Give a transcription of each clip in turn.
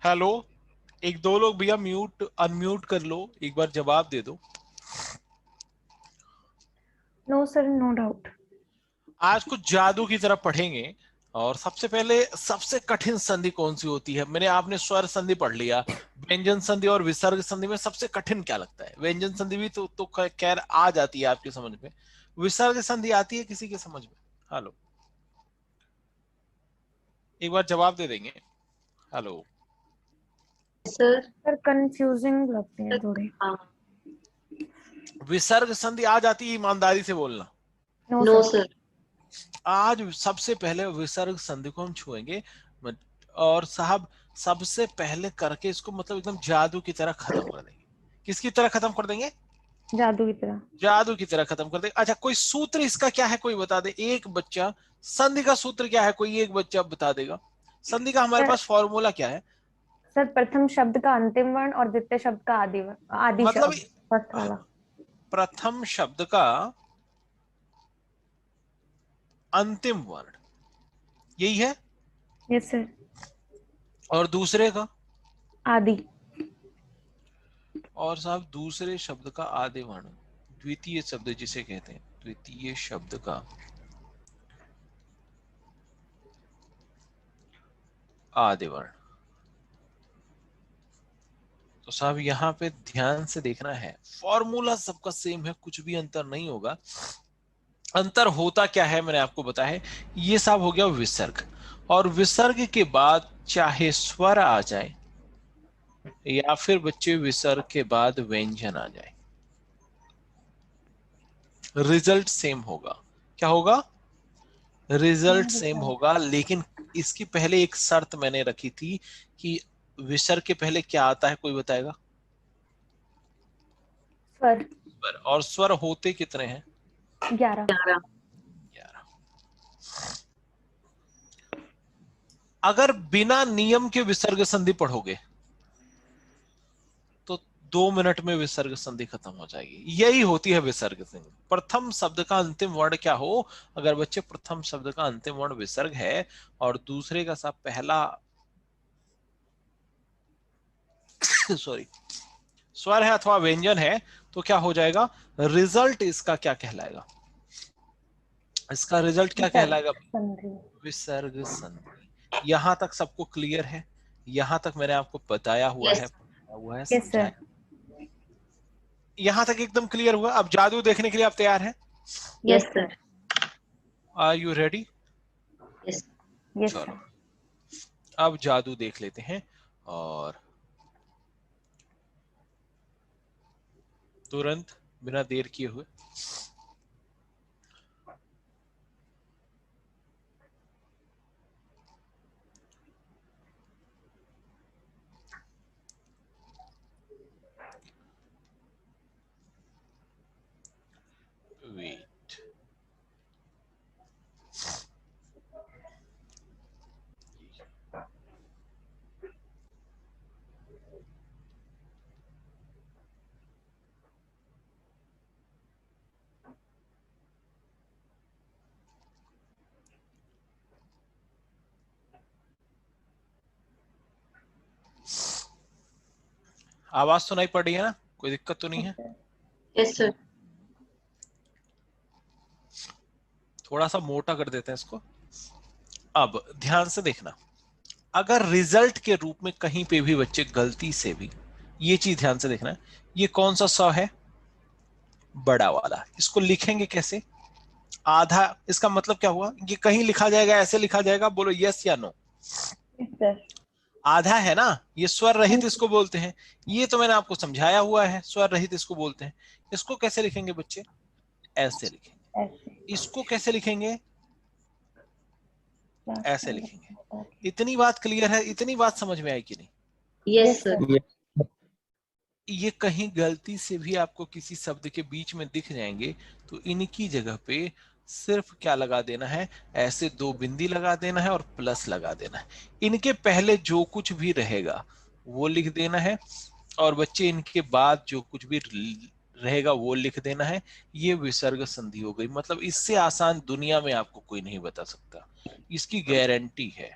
Hello, एक दो लोग भैया म्यूट अनम्यूट कर लो, एक बार जवाब दे दो। No sir, no doubt. आज कुछ जादू की तरह पढ़ेंगे। और सबसे पहले सबसे कठिन संधि कौन सी होती है? आपने स्वर संधि पढ़ लिया, व्यंजन संधि और विसर्ग संधि में सबसे कठिन क्या लगता है? व्यंजन संधि भी तो खैर आ जाती है आपकी समझ में, विसर्ग संधि आती है किसी के समझ में? हेलो, एक बार जवाब दे देंगे? हेलो सर कंफ्यूजिंग लगते हैं थोड़े। विसर्ग संधि आ जाती है, ईमानदारी से बोलना। No sir. आज सबसे पहले विसर्ग संधि को हम छुएंगे। और साहब, सबसे पहले करके इसको मतलब एकदम जादू की तरह खत्म कर देंगे। किसकी तरह खत्म कर देंगे? जादू की तरह। जादू की तरह खत्म कर देंगे। अच्छा, कोई सूत्र इसका क्या है, कोई बता दे? एक बच्चा, संधि का सूत्र क्या है, कोई एक बच्चा बता देगा? संधि का हमारे सर पास फॉर्मूला क्या है? सर प्रथम शब्द का अंतिम वर्ण और द्वितीय शब्द का आदि मतलब शब्द, फर्स्ट वाला। प्रथम शब्द का अंतिम वर्ण, यही है। Yes sir. और दूसरे का? आदि। और साहब दूसरे शब्द का आदि वर्ण, द्वितीय शब्द जिसे कहते हैं, द्वितीय शब्द का आदि वर्ण। तो साहब यहाँ पे ध्यान से देखना है, फॉर्मूला सबका सेम है, कुछ भी अंतर नहीं होगा। अंतर होता क्या है मैंने आपको बताया है। ये साहब हो गया विसर्ग, और विसर्ग के बाद चाहे स्वर आ जाए या फिर बच्चे विसर्ग के बाद व्यंजन आ जाए, रिजल्ट सेम होगा। क्या होगा? रिजल्ट सेम होगा। लेकिन इसकी पहले एक शर्त मैंने रखी थी कि विसर्ग के पहले क्या आता है, कोई बताएगा? स्वर। स्वर। और स्वर होते कितने हैं? 11। 11। अगर बिना नियम के विसर्ग संधि पढ़ोगे तो 2 मिनट में विसर्ग संधि खत्म हो जाएगी। यही होती है विसर्ग संधि। प्रथम शब्द का अंतिम वर्ण क्या हो, अगर बच्चे प्रथम शब्द का अंतिम वर्ण विसर्ग है और दूसरे का सा पहला सॉरी स्वर है अथवा व्यंजन है, तो क्या हो जाएगा? रिजल्ट इसका क्या कहलाएगा? इसका रिजल्ट क्या विसर्ग कहलाएगा? संधि। विसर्ग संधि। यहां तक सबको क्लियर है? यहां तक मैंने आपको बताया हुआ है, पढ़ाया हुआ है, यस सर। समझाया। यहां तक एकदम क्लियर हुआ? अब जादू देखने के लिए आप तैयार हैं? Yes sir. Are you ready? Yes चलो, सर। अब जादू देख लेते हैं। और तुरंत, बिना देर किए हुए, वेट। आवाज सुनाई पड़ रही है ना? कोई दिक्कत तो नहीं है? Yes sir. थोड़ा सा मोटा कर देते हैं इसको। अब ध्यान से देखना, अगर रिजल्ट के रूप में कहीं पे भी बच्चे गलती से भी, ये चीज ध्यान से देखना, ये कौन सा स है? बड़ा वाला। इसको लिखेंगे कैसे? आधा। इसका मतलब क्या हुआ? ये कहीं लिखा जाएगा, ऐसे लिखा जाएगा, बोलो यस या नो। Yes sir. आधा है ना, ये स्वर रहित इसको बोलते हैं। ये तो मैंने आपको समझाया हुआ है, स्वर रहित इसको बोलते हैं। इसको कैसे लिखेंगे बच्चे? ऐसे लिखेंगे। ऐसे। इसको कैसे लिखेंगे? ऐसे लिखेंगे। यस इतनी बात क्लियर है? इतनी बात समझ में आई कि नहीं? सर। ये कहीं गलती से भी आपको किसी शब्द के बीच में दिख जाएंगे तो इनकी जगह पे सिर्फ क्या लगा देना है? ऐसे दो बिंदी लगा देना है और प्लस लगा देना है। इनके पहले जो कुछ भी रहेगा वो लिख देना है, और बच्चे इनके बाद जो कुछ भी रहेगा वो लिख देना है। ये विसर्ग संधि हो गई। मतलब इससे आसान दुनिया में आपको कोई नहीं बता सकता, इसकी गारंटी है।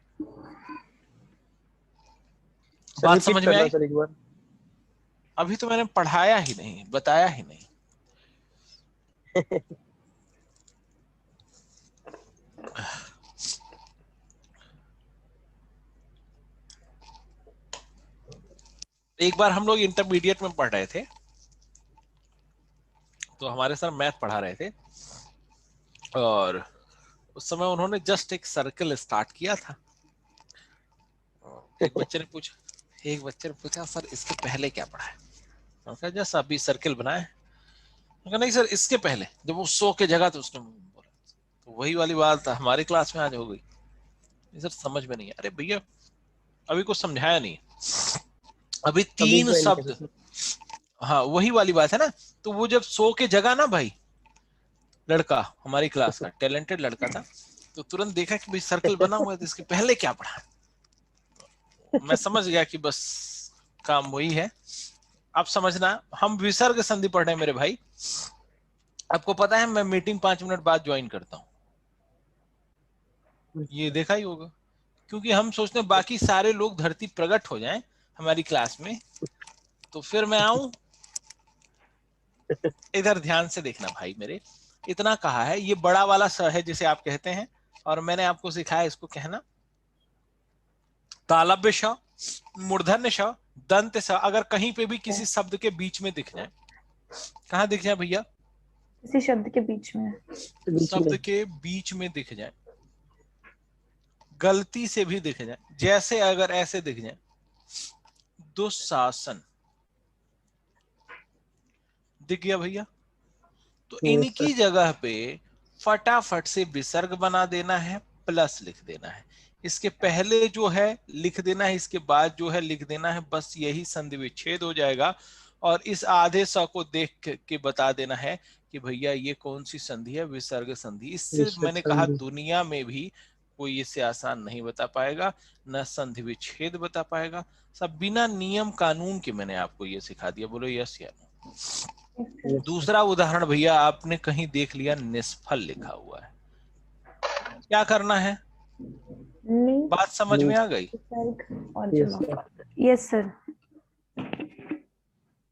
बात रिपीट समझ में करना आई? सर एक बार। अभी तो मैंने पढ़ाया ही नहीं, बताया ही नहीं। एक बार हम लोग इंटरमीडिएट में पढ़ रहे थे, तो हमारे सर मैथ पढ़ा रहे थे, और उस समय उन्होंने जस्ट एक सर्कल स्टार्ट किया था। एक बच्चे ने पूछा सर इसके पहले क्या पढ़ा है? मैंने कहा जस्ट अभी सर्कल बनाया है। मैंने कहा नहीं सर इसके पहले, जब वो सो के जगह तो उसने बोला। तो वही वाली बात हमारी क्लास में आज हो गई। सर समझ में नहीं है। अरे भैया अभी कुछ समझाया नहीं, अभी अभी तीन ज्वाइन शब्द। कैसे सर? हाँ वही वाली बात है ना। तो वो जब सो के जगह ना भाई, लड़का हमारी क्लास का टैलेंटेड लड़का था, तो तुरंत देखा कि भाई सर्कल बना हुआ है, तो इसके पहले क्या पढ़ा। मैं समझ गया कि बस काम वही है। अब समझना, हम विसर्ग संधि पढ़ रहे हैं मेरे भाई। आपको पता है मैं मीटिंग 5 मिनट बाद ज्वाइन करता हूँ, ये देखा ही होगा। क्योंकि हम सोचते हैं बाकी सारे लोग धरती प्रकट हो जाएं हमारी क्लास में, तो फिर मैं आऊं। इधर ध्यान से देखना भाई मेरे, इतना कहा है, ये बड़ा वाला स है जिसे आप कहते हैं, और मैंने आपको सिखाया इसको कहना। तालव्य श, मूर्धन्य श, दंत स अगर कहीं पे भी किसी शब्द के बीच में दिख जाए, कहाँ दिख जाए भैया? किसी शब्द के बीच में। बीच में। शब्द के बीच में दिख जाए, गलती से भी दिख जाए, जैसे अगर ऐसे दिख जाए, दुशासन दिख गया भैया, तो यस इनकी सर। जगह पे फटाफट से विसर्ग बना देना है, प्लस लिख देना है। इसके पहले जो है लिख देना है, इसके बाद जो है लिख देना है, बस यही संधि विच्छेद हो जाएगा। और इस आधे स को देख के बता देना है कि भैया ये कौन सी संधि है, विसर्ग संधि। इससे विशेष मैंने कहा संधि। दुनिया में भी कोई इससे आसान नहीं बता पाएगा, न संधि विच्छेद बता पाएगा। सब बिना नियम कानून के मैंने आपको ये सिखा दिया। बोलो यस या नो। Yes sir. दूसरा उदाहरण भैया, आपने कहीं देख लिया निष्फल लिखा हुआ है, क्या करना है? नी, बात समझ में आ गई? विसर्ग और यस जमा। सर। Yes sir.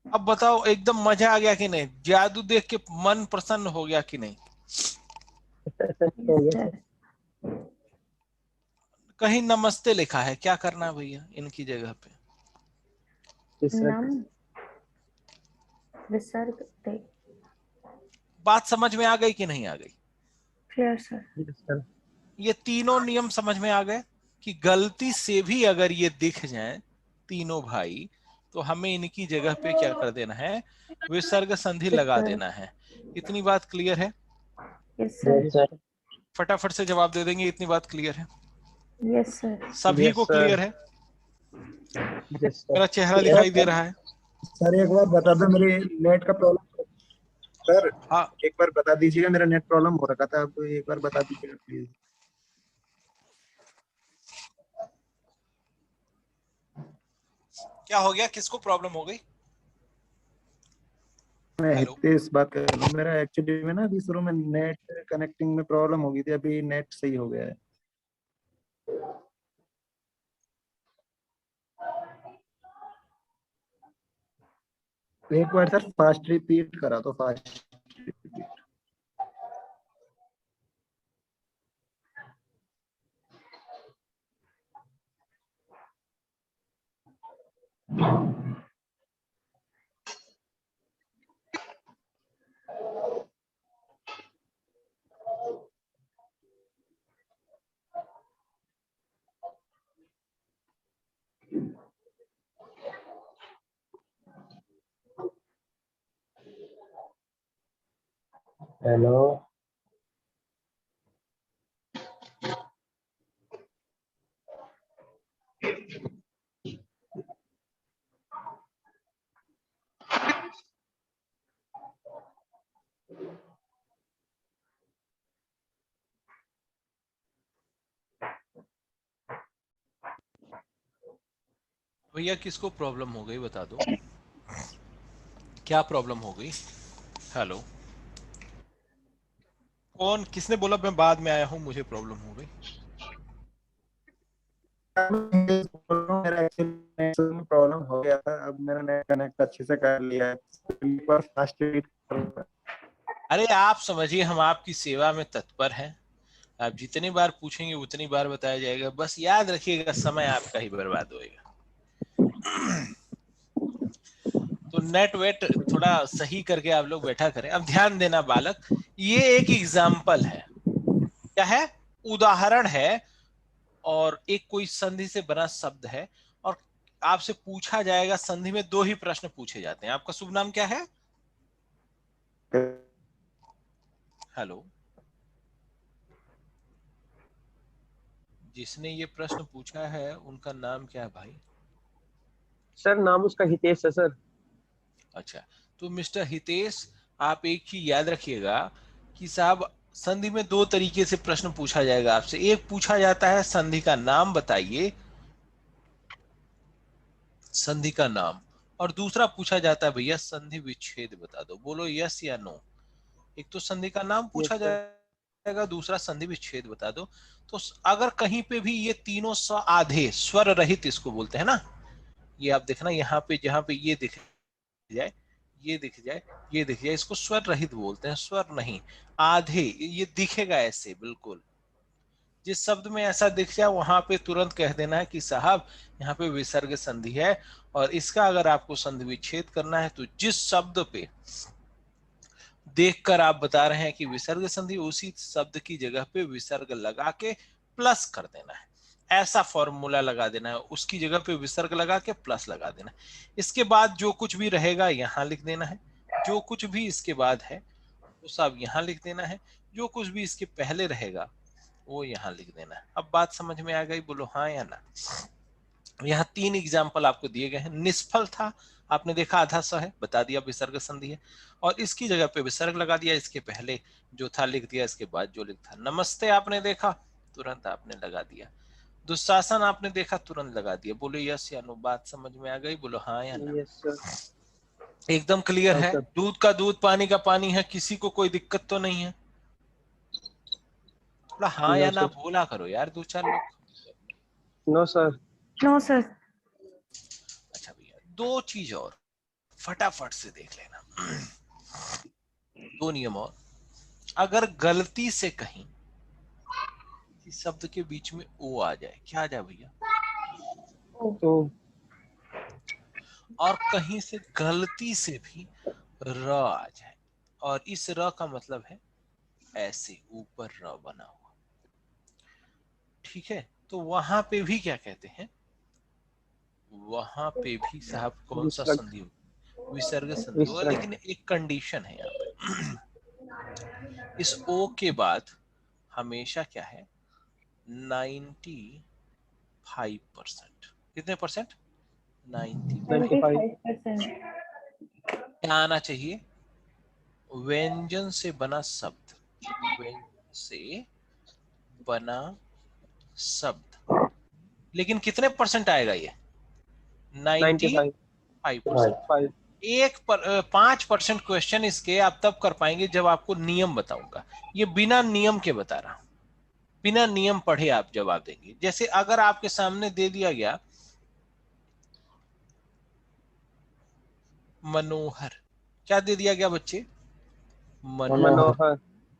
अब बताओ एकदम मजा आ गया कि नहीं? जादू देख के मन प्रसन्न हो गया कि नहीं? हो यस गया सर। सर। कहीं नमस्ते लिखा है, क्या करना है भैया इनकी जगह पे? नम, विसर्ग। विसर्ग दे। बात समझ में आ गई कि नहीं आ गई? Clear sir. Yes sir. ये तीनों नियम समझ में आ गए कि गलती से भी अगर ये दिख जाए तीनों भाई, तो हमें इनकी जगह पे क्या कर देना है, विसर्ग संधि लगा विसर्ग। देना है। इतनी बात क्लियर है? Yes yes sir. सर। फटाफट से जवाब दे देंगे, इतनी बात क्लियर है? Yes sir. सभी यस को सर। क्लियर है? Yes sir. मेरा चेहरा यार दिखाई दे रहा है? सर एक बार बता दो, मेरे नेट का प्रॉब्लम। सर हाँ, एक बार बता दीजिएगा, मेरा नेट प्रॉब्लम हो रखा था, आप एक बार बता दीजिएगा प्लीज। क्या हो गया, किसको प्रॉब्लम हो गई? मैं हेलो। हितेश बात कर रहा हूँ। मेरा एक्चुअली में ना अभी शुरू में नेट कनेक्टिंग में प्रॉब्लम हो गई थी, अभी नेट सही हो गया है। एक बार सर फास्ट रिपीट करा तो फास्ट रिपीट। हेलो। भैया किसको प्रॉब्लम हो गई बता दो, क्या प्रॉब्लम हो गई? हेलो। कौन, किसने बोला मैं बाद में आया हूं मुझे प्रॉब्लम हो गई? मेरा नेट में प्रॉब्लम हो गया था, अब मेरा नेट कनेक्ट अच्छे से कर लिया है, एक बार फास्ट रीड करूंगा। अरे आप समझिए, हम आपकी सेवा में तत्पर हैं। आप जितनी बार पूछेंगे उतनी बार बताया जाएगा, बस याद रखिएगा समय आपका ही बर्बाद होएगा। तो नेट वेट थोड़ा सही करके आप लोग बैठा करें। अब ध्यान देना बालक, ये एक एग्जाम्पल है, क्या है, उदाहरण है, और एक कोई संधि से बना शब्द है, और आपसे पूछा जाएगा, संधि में 2 ही प्रश्न पूछे जाते हैं। आपका शुभ नाम क्या है? हेलो, जिसने ये प्रश्न पूछा है उनका नाम क्या है भाई? सर नाम उसका हितेश है सर। अच्छा, तो मिस्टर हितेश, आप एक ही याद रखिएगा कि साहब, संधि में 2 तरीके से प्रश्न पूछा जाएगा आपसे। एक पूछा जाता है संधि का नाम बताइए, संधि का नाम, और दूसरा पूछा जाता है भैया संधि विच्छेद बता दो। बोलो यस या नो। एक तो संधि का नाम पूछा यस सर। जाएगा, दूसरा संधि विच्छेद बता दो। तो अगर कहीं पे भी ये तीनों आधे स्वर रहित इसको बोलते हैं ना, ये आप देखना यहाँ पे, जहां पे ये दिख जाए, ये दिख जाए, ये दिख जाए, इसको स्वर रहित बोलते हैं, स्वर नहीं, आधे, ये दिखेगा ऐसे बिल्कुल। जिस शब्द में ऐसा दिख जाए वहां पे तुरंत कह देना है कि साहब यहाँ पे विसर्ग संधि है। और इसका अगर आपको संधि विच्छेद करना है तो जिस शब्द पे देखकर आप बता रहे हैं कि विसर्ग संधि, उसी शब्द की जगह पे विसर्ग लगा के प्लस कर देना है। ऐसा फॉर्मूला लगा देना है, उसकी जगह पे विसर्ग लगा के प्लस लगा देना है। इसके बाद जो कुछ भी रहेगा यहाँ लिख देना है, जो कुछ भी इसके बाद है वो सब यहाँ लिख देना है, जो कुछ भी इसके पहले रहेगा वो यहाँ लिख देना है। अब बात समझ में आ गई? बोलो हाँ या ना। यहाँ 3 एग्जाम्पल आपको दिए गए हैं। निष्फल था, आपने देखा आधा स है, बता दिया विसर्ग संधि है, और इसकी जगह पे विसर्ग लगा दिया, इसके पहले जो था लिख दिया, इसके बाद जो लिखा। नमस्ते आपने देखा, तुरंत आपने लगा दिया। दुशासन आपने देखा, तुरंत लगा दिया। बोलो यस या नो। बात समझ में आ गई? बोलो हाँ या ना। Yes sir. एकदम क्लियर हाँ है? सर। दूध का दूध, पानी का पानी है, किसी को कोई दिक्कत तो नहीं है? थोड़ा हाँ नो या ना सर। बोला करो यार, 2-4 लोग। No sir. No sir. अच्छा भैया, 2 चीज और फटाफट से देख लेना। 2 नियम और। अगर गलती से कहीं किसी शब्द के बीच में ओ आ जाए, क्या आ जाए भैया? तो और कहीं से गलती से भी र आ जाए, और इस र का मतलब है ऐसे ऊपर र बना हुआ, ठीक है? तो वहां पे भी क्या कहते हैं? वहां पे भी साहब कौन सा विसर्ग। संधि होगा? विसर्ग संधि होगा, विसर्ग। लेकिन एक कंडीशन है यहाँ पे। इस ओ के बाद हमेशा क्या है? 95%। कितने परसेंट? 95। 95। 95%। क्या आना चाहिए? व्यंजन से बना शब्द, व्यंजन से बना शब्द। लेकिन कितने परसेंट आएगा ये? 95। 95%। 5% क्वेश्चन इसके आप तब कर पाएंगे जब आपको नियम बताऊंगा। ये बिना नियम के बता रहा हूं, बिना नियम पढ़े आप जवाब देंगे। जैसे अगर आपके सामने दे दिया गया मनोहर, क्या दे दिया गया बच्चे? मनोहर। मनोहर।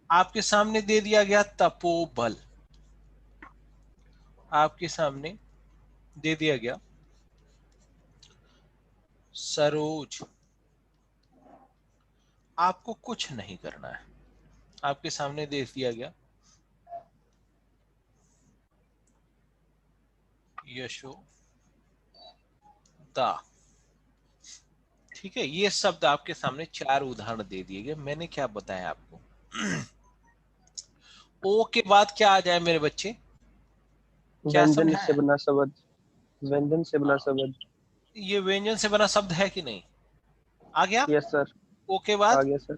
आपके सामने दे दिया गया तपोबल, आपके सामने दे दिया गया सरोज। आपको कुछ नहीं करना है, आपके सामने दे दिया गया यशोदा। ठीक है, ये शब्द आपके सामने 4 उदाहरण दे दिए गए। मैंने क्या बताया आपको? ओ के बाद क्या आ जाए मेरे बच्चे? क्या व्यंजन समझा से है? बना शब्द। व्यंजन से बना हाँ, शब्द। ये व्यंजन से बना शब्द है कि नहीं? आ गया? Yes sir. ओ के आ बाद गया सर।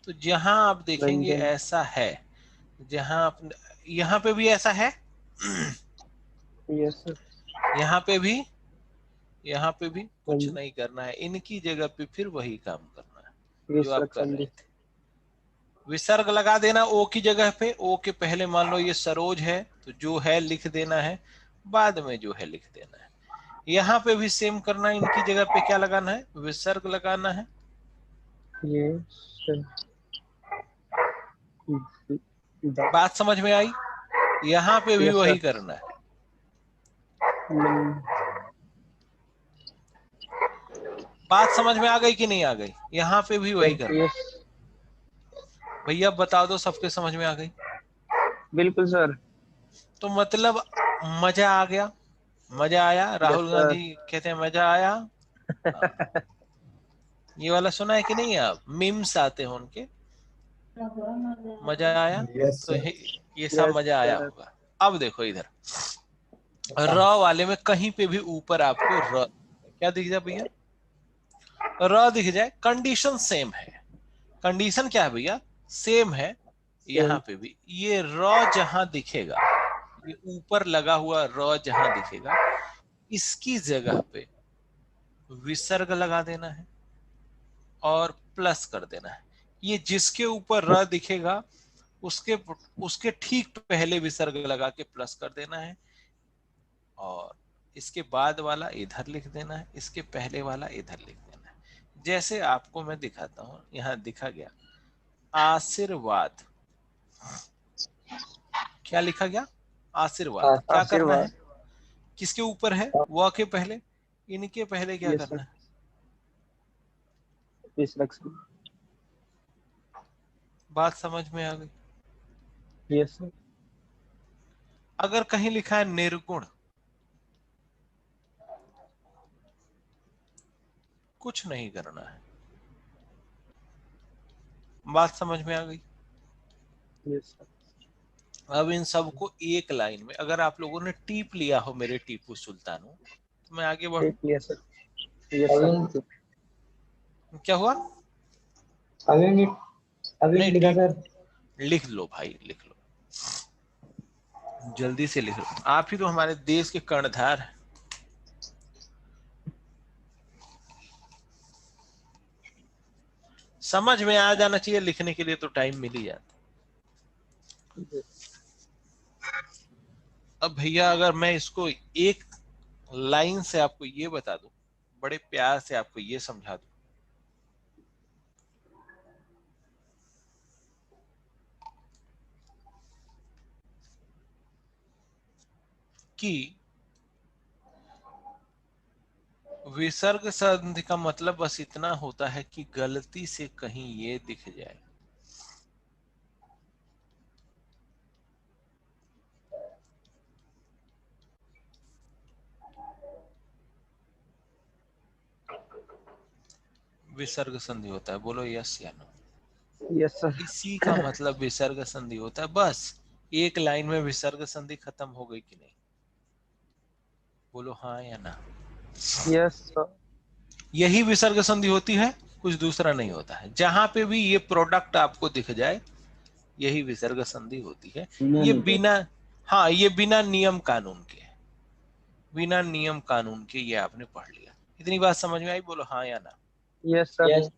तो जहां आप देखेंगे व्यंजन। ऐसा है, जहां आप, यहाँ पे भी ऐसा है, यस सर। यहाँ पे भी, यहाँ पे भी कुछ व्यंजन। नहीं करना है, इनकी जगह पे फिर वही काम करना है जो आप विसर्ग कर रहे संधि। थे। विसर्ग लगा देना ओ की जगह पे। ओ के पहले मान लो ये सरोज है, तो जो है लिख देना है, बाद में जो है लिख देना है। यहाँ पे भी सेम करना है, इनकी जगह पे क्या लगाना है, विसर्ग लगाना है। ये बात समझ में आई? यहाँ पे भी Yes, वही sir. करना है। Mm, बात समझ में आ गई कि नहीं आ गई? यहाँ पे भी वही करना है। yes, भैया बता दो, सबके समझ में आ गई? बिल्कुल सर। तो मतलब मजा आ गया, मजा आया। Yes, Rahul sir. गांधी कहते हैं मजा आया। हाँ। ये वाला सुना है कि नहीं? आप मीम्स आते हैं उनके, मजा आया। यस तो सर। ये सब Yes, मजा आया sir. होगा। अब देखो इधर, र वाले में कहीं पे भी ऊपर आपको र क्या दिख जाए भैया? र दिख जाए, कंडीशन सेम है। कंडीशन क्या है भैया? सेम है। यहाँ पे भी ये र जहां दिखेगा, ये ऊपर लगा हुआ र जहां दिखेगा, इसकी जगह पे विसर्ग लगा देना है और प्लस कर देना है। ये जिसके ऊपर र दिखेगा उसके उसके ठीक पहले विसर्ग लगा के प्लस कर देना है, और इसके बाद वाला इधर लिख देना है, इसके पहले वाला इधर लिख देना है। जैसे आपको मैं दिखाता हूं, यहां दिखा गया आशीर्वाद। क्या लिखा गया? आशीर्वाद। क्या करना है? आशीर्वाद। किसके ऊपर है? व के पहले। इनके पहले क्या Yes, करना sir. है? विसर्ग। बात समझ में आ गई? Yes, sir. अगर कहीं लिखा है निर्गुण, कुछ नहीं करना है। बात समझ में आ गई? Yes, sir. अब इन सबको एक लाइन में, अगर आप लोगों ने टीप लिया हो मेरे टीपू सुल्तानों, तो मैं आगे बढ़ूं? Yes, sir. Yes, sir. क्या हुआ? अभी नहीं, लिखा टीप सर। लिख लो भाई, लिख लो, जल्दी से लिख लो। आप ही तो हमारे देश के कर्णधार हैं। समझ में आ जाना चाहिए, लिखने के लिए तो टाइम मिल ही जाता। अब भैया अगर मैं इसको एक लाइन से आपको ये बता दूं, बड़े प्यार से आपको ये समझा दूं कि विसर्ग संधि का मतलब बस इतना होता है कि गलती से कहीं ये दिख जाए, विसर्ग संधि होता है। बोलो यस या नो? Yes, sir. इसी का मतलब विसर्ग संधि होता है। बस एक लाइन में विसर्ग संधि खत्म हो गई कि नहीं? बोलो हाँ या ना? Yes, sir. यही विसर्ग संधि होती है, कुछ दूसरा नहीं होता है। जहां पे भी ये प्रोडक्ट आपको दिख जाए, यही विसर्ग संधि होती है। ये बिना, हाँ, ये बिना नियम कानून के, बिना नियम कानून के ये आपने पढ़ लिया। इतनी बात समझ में आई? बोलो हाँ या ना? Yes, sir. यस।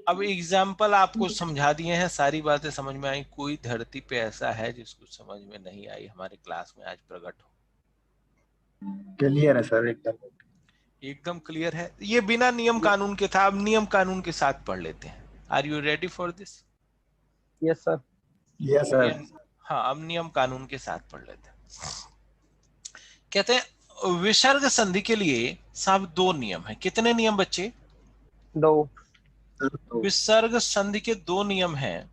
अब एग्जाम्पल आपको समझा दिए हैं, सारी बातें समझ में आई। कोई धरती पे ऐसा है जिसको समझ में नहीं आई हमारे क्लास में आज प्रकट हो? क्लियर है सर एकदम। एकदम क्लियर है। ये बिना नियम कानून के था, अब नियम कानून के साथ पढ़ लेते हैं। Are you ready for this? Yes, sir. Yes sir. हाँ, अब नियम कानून के साथ पढ़ लेते हैं। कहते हैं विसर्ग संधि के लिए साहब दो नियम है। कितने नियम बच्चे? दो। विसर्ग संधि के दो नियम हैं।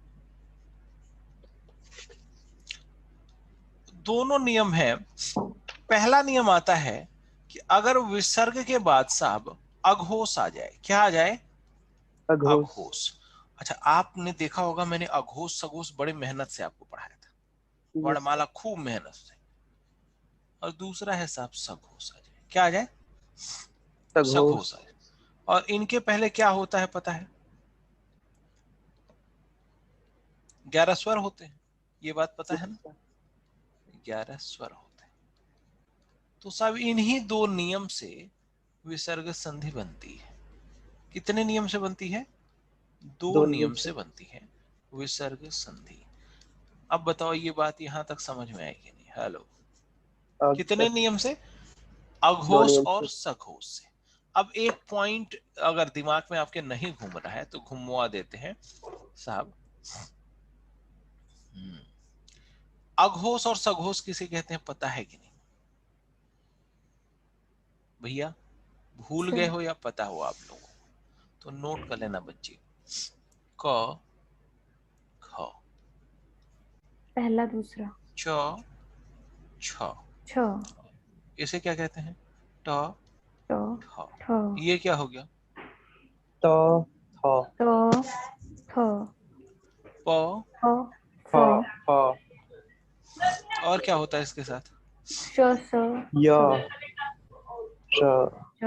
दोनों नियम है। पहला नियम आता है कि अगर विसर्ग के बाद साहब अघोष आ जाए। क्या आ जाए? अघोष। अघोष। अच्छा, आपने देखा होगा मैंने अघोष सघोष बड़े मेहनत से आपको पढ़ाया था, वर्णमाला खूब मेहनत से। और दूसरा है साहब सघोष आ जाए। क्या आ जाए? सघोष आ जाए। और इनके पहले क्या होता है पता है? 11 स्वर होते हैं। ये बात पता है ना? 11 स्वर होते हैं। तो साहब इन्हीं दो नियम से विसर्ग संधि बनती है। कितने नियम से बनती है? दो नियम से बनती है विसर्ग संधि। अब बताओ ये बात यहां तक समझ में आई कि नहीं? हेलो, कितने नियम से? अघोष नियम और से। सघोष से। अब एक पॉइंट अगर दिमाग में आपके नहीं घूम रहा है तो घुमवा देते हैं साहब। अघोष और सघोष किसे कहते हैं पता है कि नहीं भैया? भूल गए हो या पता हो आप लोगों को? तो नोट कर लेना बच्चे। क ख पहला दूसरा च छ। छ इसे क्या कहते हैं? ट ट ठ। ठ ये क्या हो गया? तो थ त थ प। फ फ फ फ और क्या होता है इसके साथ? श स य स श श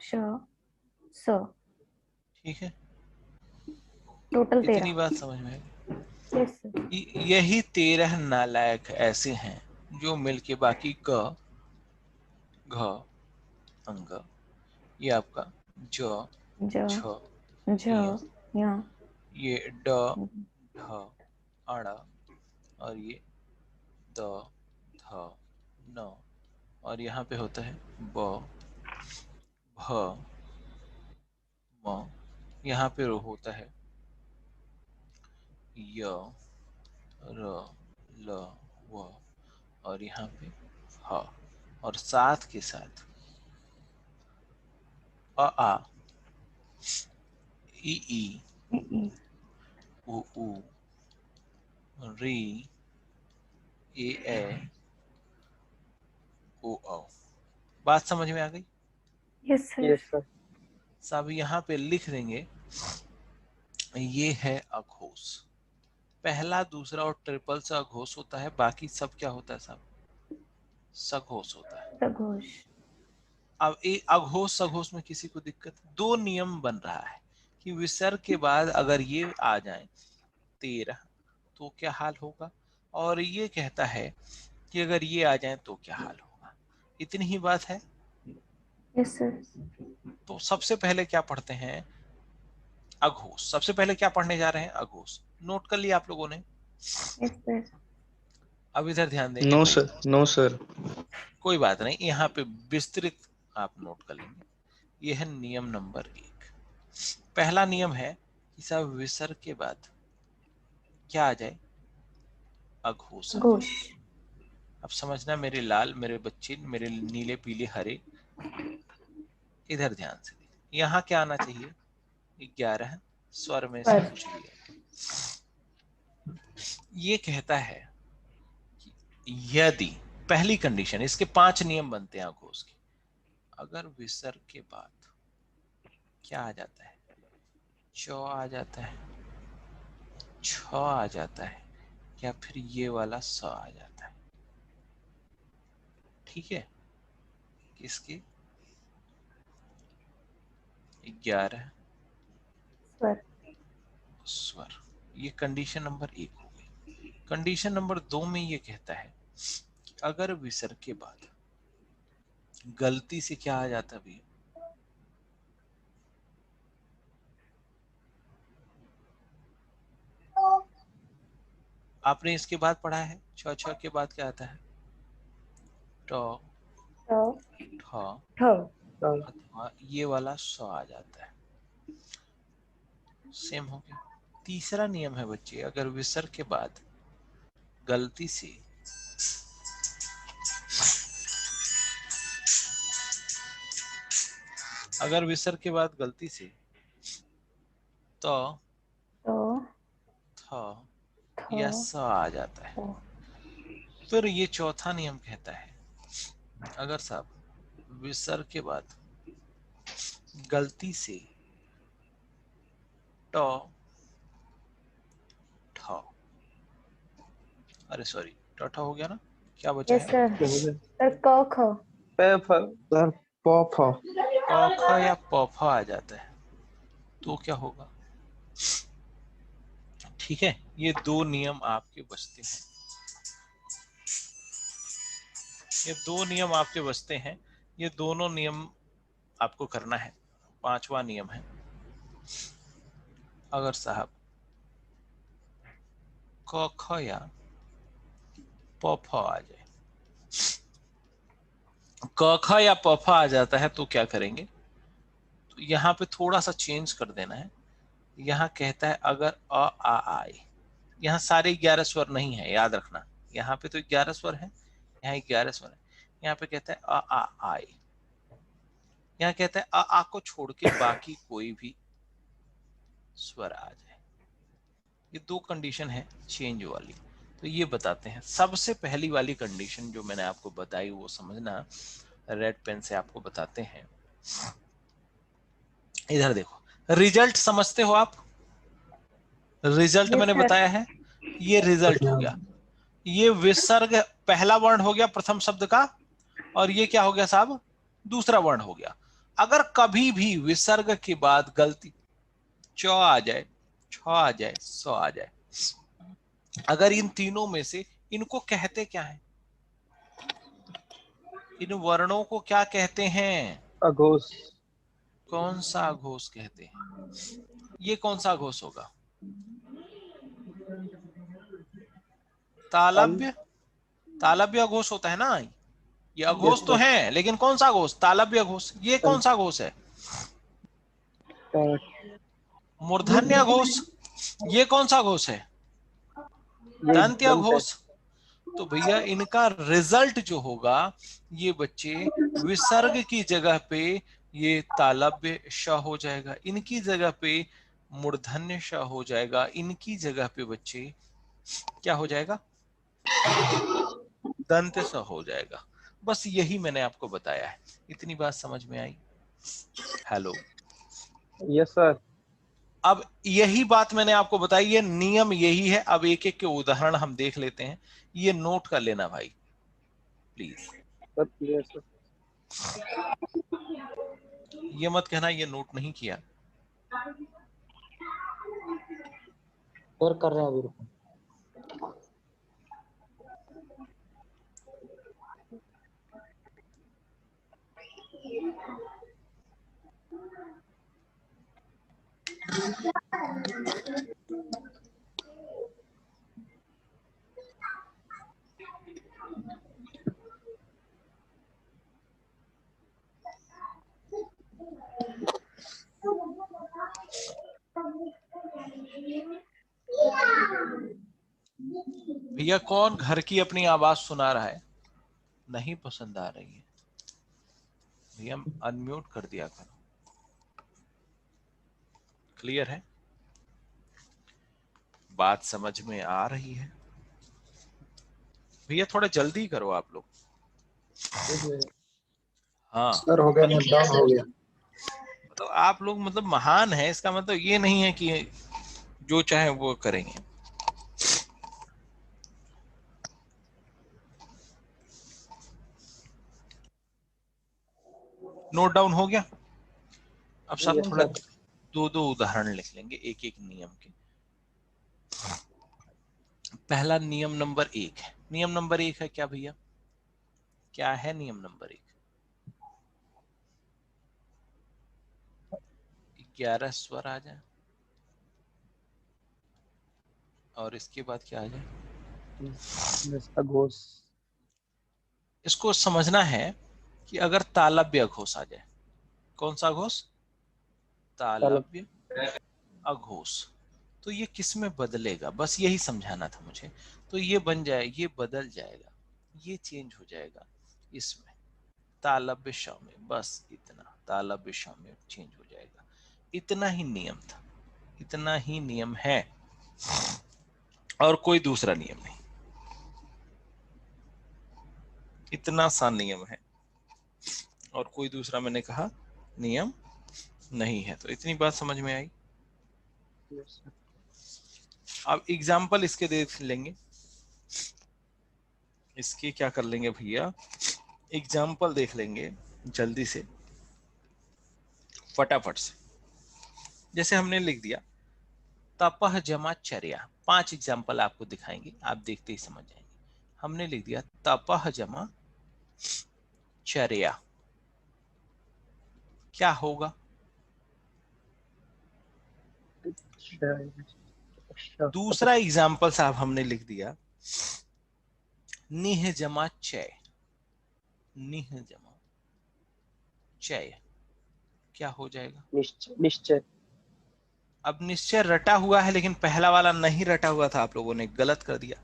श स। ठीक है, टोटल इतनी 13। बात समझ में आई? Yes sir. यही 13 नालायक ऐसे हैं जो मिलके बाकी क घ अंग, ये आपका ज ज छ झ य, य ये ड ढ अड़, और ये द ध न, और यहाँ पे होता है ब भ म, यहाँ पे होता है य र ल व, और यहाँ पे ह, और साथ के साथ अ आ ई ई ई उ ऊ री ए ए ओ औ। बात समझ में आ गई? Yes sir. Yes sir. साहब यहाँ पे लिख देंगे ये है अघोष। पहला दूसरा और ट्रिपल से अघोष होता है, बाकी सब क्या होता है साहब? सघोष होता है। सघोष। अब एक अघोष सघोष में किसी को दिक्कत? दो नियम बन रहा है कि विसर्ग के बाद अगर ये आ जाए 13 तो क्या हाल होगा, और ये कहता है कि अगर ये आ जाए तो क्या हाल होगा। इतनी ही बात है। Yes sir. तो सबसे पहले क्या पढ़ते हैं? अघोष। सबसे पहले क्या पढ़ने जा रहे हैं? अघोष। नोट कर लिया आप लोगों ने? Yes sir. अब इधर ध्यान देंगे नो भाई। Sir, no sir. कोई बात नहीं, यहाँ पे विस्तृत आप नोट कर लेंगे। यह है नियम नंबर 1। पहला नियम है कि सब विसर्ग के बाद क्या आ जाए? अघोष आ घोष। जाए। अब समझना मेरे लाल, मेरे बच्चे, मेरे नीले पीले हरे, इधर ध्यान से। यहाँ क्या आना चाहिए? 11 स्वर में से स्वर। कुछ भी है। ये कहता है कि यदि, पहली कंडीशन, इसके 5 नियम बनते हैं अघोष के। अगर विसर्ग के बाद क्या आ जाता है? च आ जाता है, छ आ जाता है, या फिर ये वाला स आ जाता है। ठीक है, किसके? 11 स्वर। स्वर। ये कंडीशन नंबर 1 हो गई। कंडीशन नंबर 2 में ये कहता है कि अगर विसर्ग के बाद गलती से क्या आ जाता भी, आपने इसके बाद पढ़ा है छ छ के बाद क्या आता है? ट ट ठ, ठ अथवा ये वाला स आ जाता है। सेम हो गया। तीसरा नियम है बच्चे, अगर विसर्ग के बाद गलती से अगर विसर्ग के बाद गलती से तो ट थ थ या स आ जाता है, फिर ये चौथा नियम कहता है अगर साहब विसर्ग के बाद गलती से ट ठ, अरे सॉरी ट ठ हो गया ना, क्या बचा यस है? सर। सर क ख पे फ सर प फ क ख या प फ आ जाता है तो क्या होगा? ठीक है, ये 2 नियम आपके बचते हैं। ये 2 नियम आपके बचते हैं। ये दोनों नियम आपको करना है। 5वां नियम है, अगर साहब क ख या प फ आ जाए क ख या प फ आ जाता है तो क्या करेंगे, तो यहाँ पे थोड़ा सा चेंज कर देना है। यहाँ कहता है अगर अ आ आए, यहाँ सारे 11 स्वर नहीं है, याद रखना। यहाँ पे तो 11 स्वर है, यहाँ 11 स्वर है। यहाँ पे कहता है अ आ आए, यहाँ कहता है अ आ को छोड़ के बाकी कोई भी स्वर आ जाए। ये दो कंडीशन है चेंज वाली, तो ये बताते हैं। सबसे पहली वाली कंडीशन जो मैंने आपको बताई वो समझना, रेड पेन से आपको बताते हैं। इधर देखो, रिजल्ट समझते हो आप? रिजल्ट यस मैंने सर। बताया है, ये रिजल्ट हो गया। ये विसर्ग पहला वर्ण हो गया प्रथम शब्द का, और ये क्या हो गया साहब, दूसरा वर्ण हो गया। अगर कभी भी विसर्ग के बाद गलती च आ जाए, छ आ जाए, स आ जाए, अगर इन तीनों में से, इनको कहते क्या है, इन वर्णों को क्या कहते हैं? अघोष। कौन सा अघोष कहते हैं? ये कौन सा अघोष होगा? तालव्य। तालव्य अघोष होता है ना। ये अघोष तो है, लेकिन कौन सा अघोष? तालव्य अघोष। ये कौन सा अघोष है? मूर्धन्य अघोष। ये कौन सा अघोष है? दंत्य अघोष। तो भैया इनका रिजल्ट जो होगा, ये बच्चे विसर्ग की जगह पे ये तालव्य श हो जाएगा, इनकी जगह पे मूर्धन्य श हो जाएगा, इनकी जगह पे बच्चे क्या हो जाएगा? दंत स हो जाएगा। बस यही मैंने आपको बताया है। इतनी बात समझ में आई? हेलो। Yes sir. अब यही बात मैंने आपको बताई, ये नियम यही है। अब एक एक के उदाहरण हम देख लेते हैं। ये नोट कर लेना भाई प्लीज। Yes sir. ये मत कहना ये नोट नहीं किया। सर कर रहे हैं अभी, रुको। भैया कौन घर की अपनी आवाज सुना रहा है? नहीं पसंद आ रही है भैया, अनम्यूट कर दिया करो। क्लियर है? बात समझ में आ रही है? भैया थोड़ा जल्दी करो आप लोग। हाँ सर हो गया, नोट डाउन हो गया। तो आप लोग मतलब महान है, इसका मतलब ये नहीं है कि जो चाहे वो करेंगे। नोट डाउन हो गया? अब सब थोड़ा दो दो उदाहरण लिख लेंगे एक एक नियम के। पहला नियम नंबर 1 है। नियम नंबर 1 है क्या भैया? क्या है नियम नंबर 1? 11 स्वर आ जाए और इसके बाद क्या आ जाए? अघोष। इसको समझना है कि अगर तालव्य अघोष आ जाए। कौन सा अघोष? तालव्य अघोष। तो ये किस में बदलेगा, बस यही समझाना था मुझे। तो ये बन जाए, ये बदल जाएगा, ये चेंज हो जाएगा इसमें, तालव्य श में। बस इतना, तालव्य श में चेंज हो जाएगा। इतना ही नियम था, इतना ही नियम है, और कोई दूसरा नियम नहीं। इतना सा नियम है और कोई दूसरा मैंने कहा नियम नहीं है। तो इतनी बात समझ में आई? अब एग्जाम्पल इसके देख लेंगे। इसके क्या कर लेंगे भैया, एग्जाम्पल देख लेंगे जल्दी से, फटाफट से। जैसे हमने लिख दिया तपह जमा चर्या। 5 एग्जाम्पल आपको दिखाएंगे, आप देखते ही समझ जाएंगे। हमने लिख दिया तपह जमा चर्या, क्या होगा? दूसरा एग्जाम्पल साहब हमने लिख दिया निह जमा चय। निह जमा चय, क्या हो जाएगा? निश्चय निश्चय। अब निश्चय रटा हुआ है, लेकिन पहला वाला नहीं रटा हुआ था, आप लोगों ने गलत कर दिया।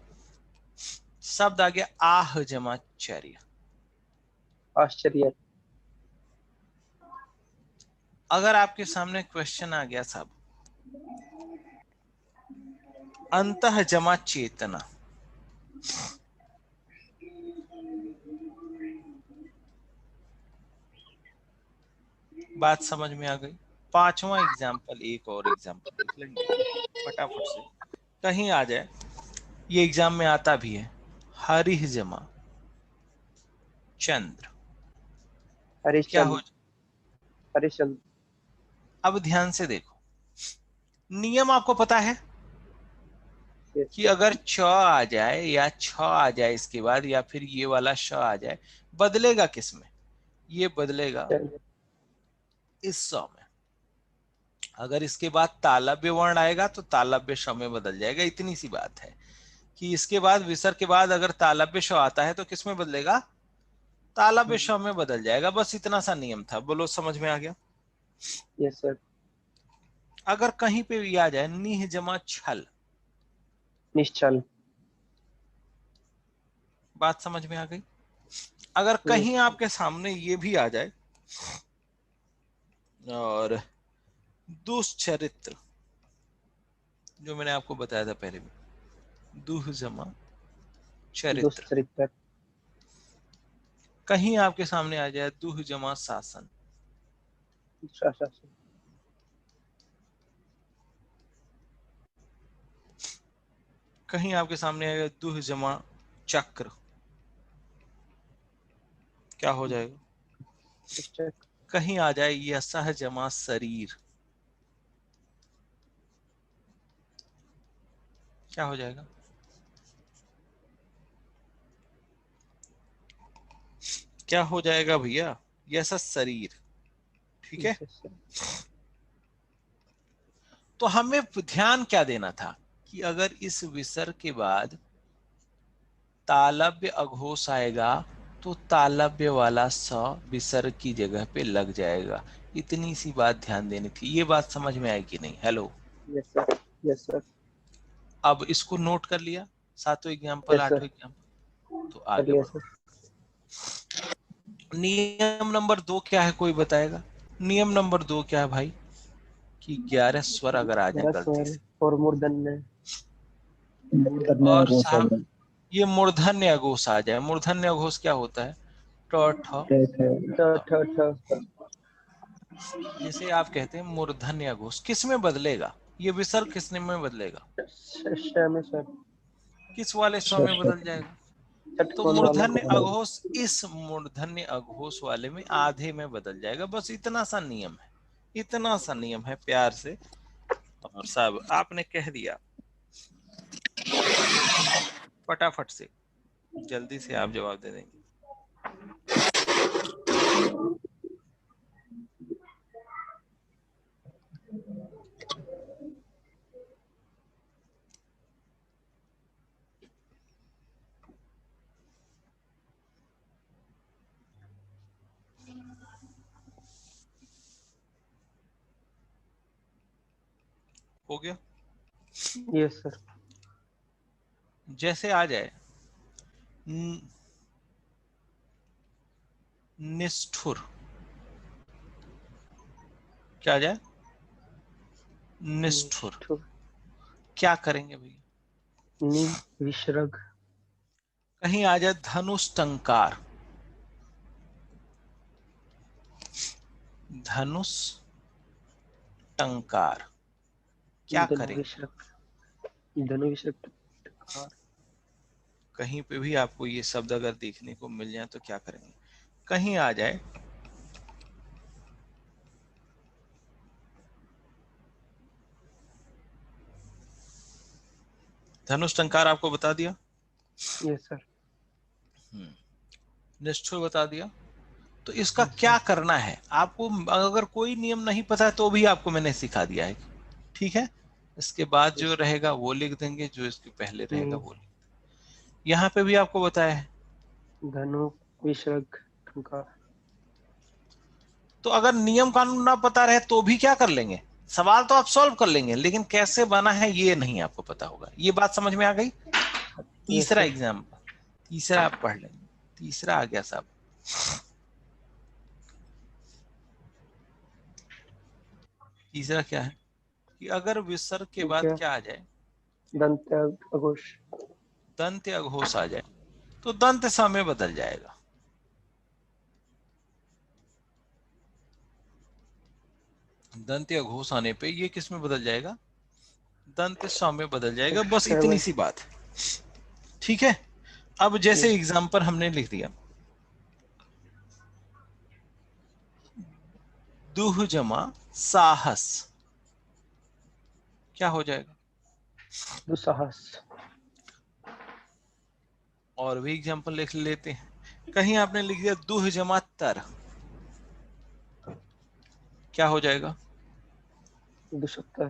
शब्द आ गया आह जमा चर्य। आश्चर्य। अगर आपके सामने क्वेश्चन आ गया साहब, अंतः जमा चेतना, बात समझ में आ गई? पांचवा एग्जाम्पल, एक और एग्जाम्पल देख लेंगे फटाफट से, कहीं आ जाए। ये एग्जाम में आता भी है। हरिह जमा चंद्र, क्या हो? हरिश्चंद्र। हरिश्चंद्र। अब ध्यान से देखो, नियम आपको पता है कि अगर च आ जाए या छ आ जाए इसके बाद, या फिर ये वाला श आ जाए, बदलेगा किस में? ये बदलेगा इस स में। अगर इसके बाद तालव्य वर्ण आएगा तो तालव्य श में बदल जाएगा। इतनी सी बात है कि इसके बाद विसर्ग के बाद अगर तालव्य श आता है तो किस में बदलेगा? तालव्य श में बदल जाएगा। बस इतना सा नियम था। बोलो समझ में आ गया? Yes sir. अगर कहीं पे भी आ जाए निह जमा छल, निश्चल। बात समझ में आ गई? अगर कहीं आपके सामने ये भी आ जाए और दुष्चरित्र, जो मैंने आपको बताया था पहले भी, दुह जमा चरित्र। दुष्चरित्र। कहीं आपके सामने आ जाए दुह जमा शासन, शासन। कहीं आपके सामने आ जाए दुह जमा चक्र, क्या हो जाएगा? निश्चय। कहीं आ जाए यसह जमा शरीर, क्या हो जाएगा? क्या हो जाएगा भैया? यह शरीर। ठीक है, तो हमें ध्यान क्या देना था कि अगर इस विसर्ग के बाद तालव्य अघोष आएगा तो तालव्य वाला स विसर्ग की जगह पे लग जाएगा। इतनी सी बात ध्यान देनी थी। ये बात समझ में आई कि नहीं? Hello, yes sir. Yes sir. अब इसको नोट कर लिया? सातों एग्जाम्पल, यस आठों सर। एग्जाम्पल, तो आगे चलिए बढ़ो। सर। नियम नंबर 2 क्या है, कोई बताएगा? नियम नंबर 2 क्या है भाई? कि 11 स्वर अगर आ जाए गलती से, और मूर्धन्य। और साहब ये मूर्धन्य अघोष आ जाए। मूर्धन्य अघोष क्या होता है? ट ठ ठ। जैसे आप कहते हैं मूर्धन्य अघोष किस में बदलेगा? ये विसर्ग किसने में बदलेगा? में सर। किस वाले स्वर में बदल जाएगा? तो षटकोण वाला। मूर्धन्य अघोष इस मूर्धन्य अघोष वाले में आधे में बदल जाएगा। बस इतना सा नियम है, इतना सा नियम है, प्यार से। और साहब आपने कह दिया, फटाफट से जल्दी से आप जवाब दे देंगे। हो गया? Yes sir. जैसे आ जाए निष्ठुर, क्या आ जाए? निष्ठुर, क्या करेंगे भैया? विसर्ग। कहीं आ जाए धनुष टंकार, धनुष टंकार, क्या करेंगे? धनु विसर्ग। कहीं पे भी आपको ये शब्द अगर देखने को मिल जाए तो क्या करेंगे? कहीं आ जाए धनुष टंकार, आपको बता दिया। Yes sir. निष्ठुर बता दिया। तो इसका क्या करना है आपको? अगर कोई नियम नहीं पता है तो भी आपको मैंने सिखा दिया है, ठीक है? इसके बाद जो रहेगा वो लिख देंगे, जो इसके पहले रहेगा वो लिख देंगे। यहाँ पे भी आपको बताया है धनु विसर्ग झंकार। तो अगर नियम कानून ना पता रहे तो भी क्या कर लेंगे, सवाल तो आप सॉल्व कर लेंगे, लेकिन कैसे बना है ये नहीं आपको पता होगा। ये बात समझ में आ गई। तीसरा सर। एग्जाम्पल, तीसरा आप पढ़ लेंगे। तीसरा आ गया साहब, तीसरा क्या है कि अगर विसर्ग के बाद क्या आ जाए, दंत अघोष। दंत या घोष आ जाए तो दंत स में बदल जाएगा। दंत या घोष आने पे ये किस में बदल जाएगा, दंत स में बदल जाएगा। बस इतनी सी बात है, ठीक है। अब जैसे एग्जाम्पल हमने लिख दिया, दुह जमा साहस, क्या हो जाएगा। दुस्साहस। और भी एग्जाम्पल लिख लेते हैं। कहीं आपने लिख दिया दुह जमा तर, क्या हो जाएगा। दुष्तर।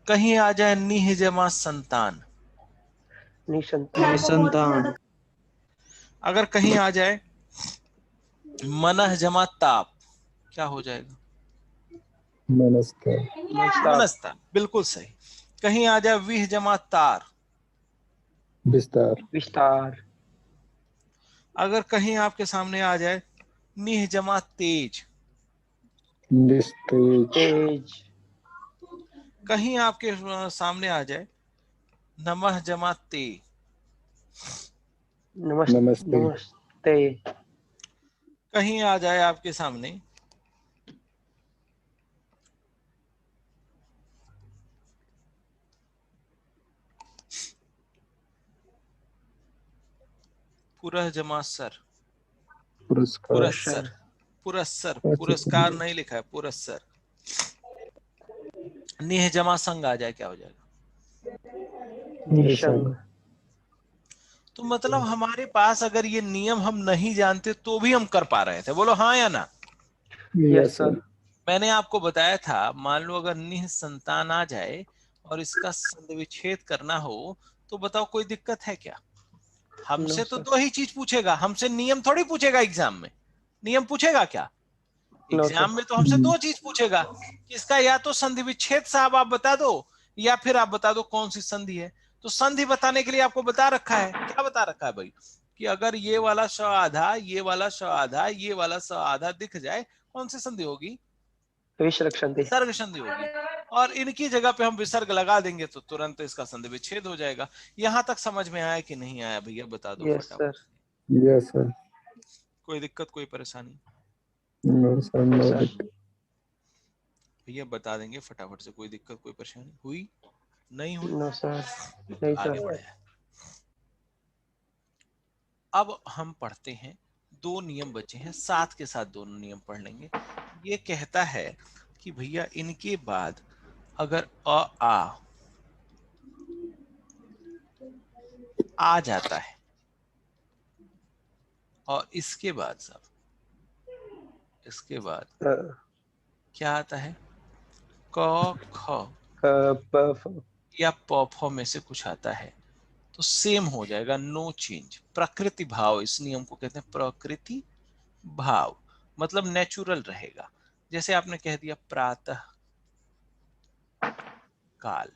कहीं आ जाए निह जमा संतान, निसंतान। अगर कहीं आ जाए मनह जमा ताप, क्या हो जाएगा। नमस्ते। मनस्ता, बिल्कुल सही। कहीं आ जाए विह जमा तार, विस्तार। विस्तार। अगर कहीं आपके सामने आ जाए निह जमा तेज, निस्तेज। तेज। कहीं आपके सामने आ जाए नमः जमा ते, नमस्ते। नमस्ते। कहीं आ जाए आपके सामने पुरह जमा सर, पुरस्कार। पुरस्सर, पुरस्सर, पुरस्कार नहीं लिखा है, पुरस्सर। निह जमा संग आ जाए, क्या हो जाएगा। निशंग। तो मतलब हमारे पास अगर ये नियम हम नहीं जानते तो भी हम कर पा रहे थे, बोलो हाँ या ना। Yes sir. मैंने आपको बताया था, मान लो अगर निह संतान आ जाए और इसका संधि विच्छेद करना हो तो बताओ कोई दिक्कत है क्या। हमसे तो दो ही चीज पूछेगा, हमसे नियम थोड़ी पूछेगा एग्जाम में। नियम पूछेगा क्या एग्जाम में, तो हमसे दो चीज पूछेगा कि इसका या तो संधि विच्छेद साहब आप बता दो, या फिर आप बता दो कौन सी संधि है। तो संधि बताने के लिए आपको बता रखा है, क्या बता रखा है भाई, कि अगर ये वाला श आधा, ये वाला श आधा, ये वाला स आधा दिख जाए, कौन सी संधि होगी, विसर्ग संधि। विसर्ग संधि होगी। और इनकी जगह पे हम विसर्ग लगा देंगे तो तुरंत इसका संधि विच्छेद हो जाएगा। यहां तक समझ में आया कि नहीं आया भैया, बता दो यस फटाफट। सर। Yes sir. कोई दिक्कत, कोई परेशानी। नो सर, नो दिक्कत। भैया बता देंगे फटाफट से, कोई दिक्कत कोई परेशानी हुई नहीं हुई। No sir. नहीं आगे सर। बढ़े। अब हम पढ़ते हैं, दो नियम बचे हैं, साथ के साथ दोनों नियम पढ़ लेंगे। ये कहता है कि भैया इनके बाद अगर आ जाता है और इसके बाद सब, इसके बाद क्या आता है, क ख या प फ में से कुछ आता है तो सेम हो जाएगा, नो चेंज। प्रकृति भाव, इस नियम को कहते हैं प्रकृति भाव, मतलब नेचुरल रहेगा। जैसे आपने कह दिया प्रातः काल,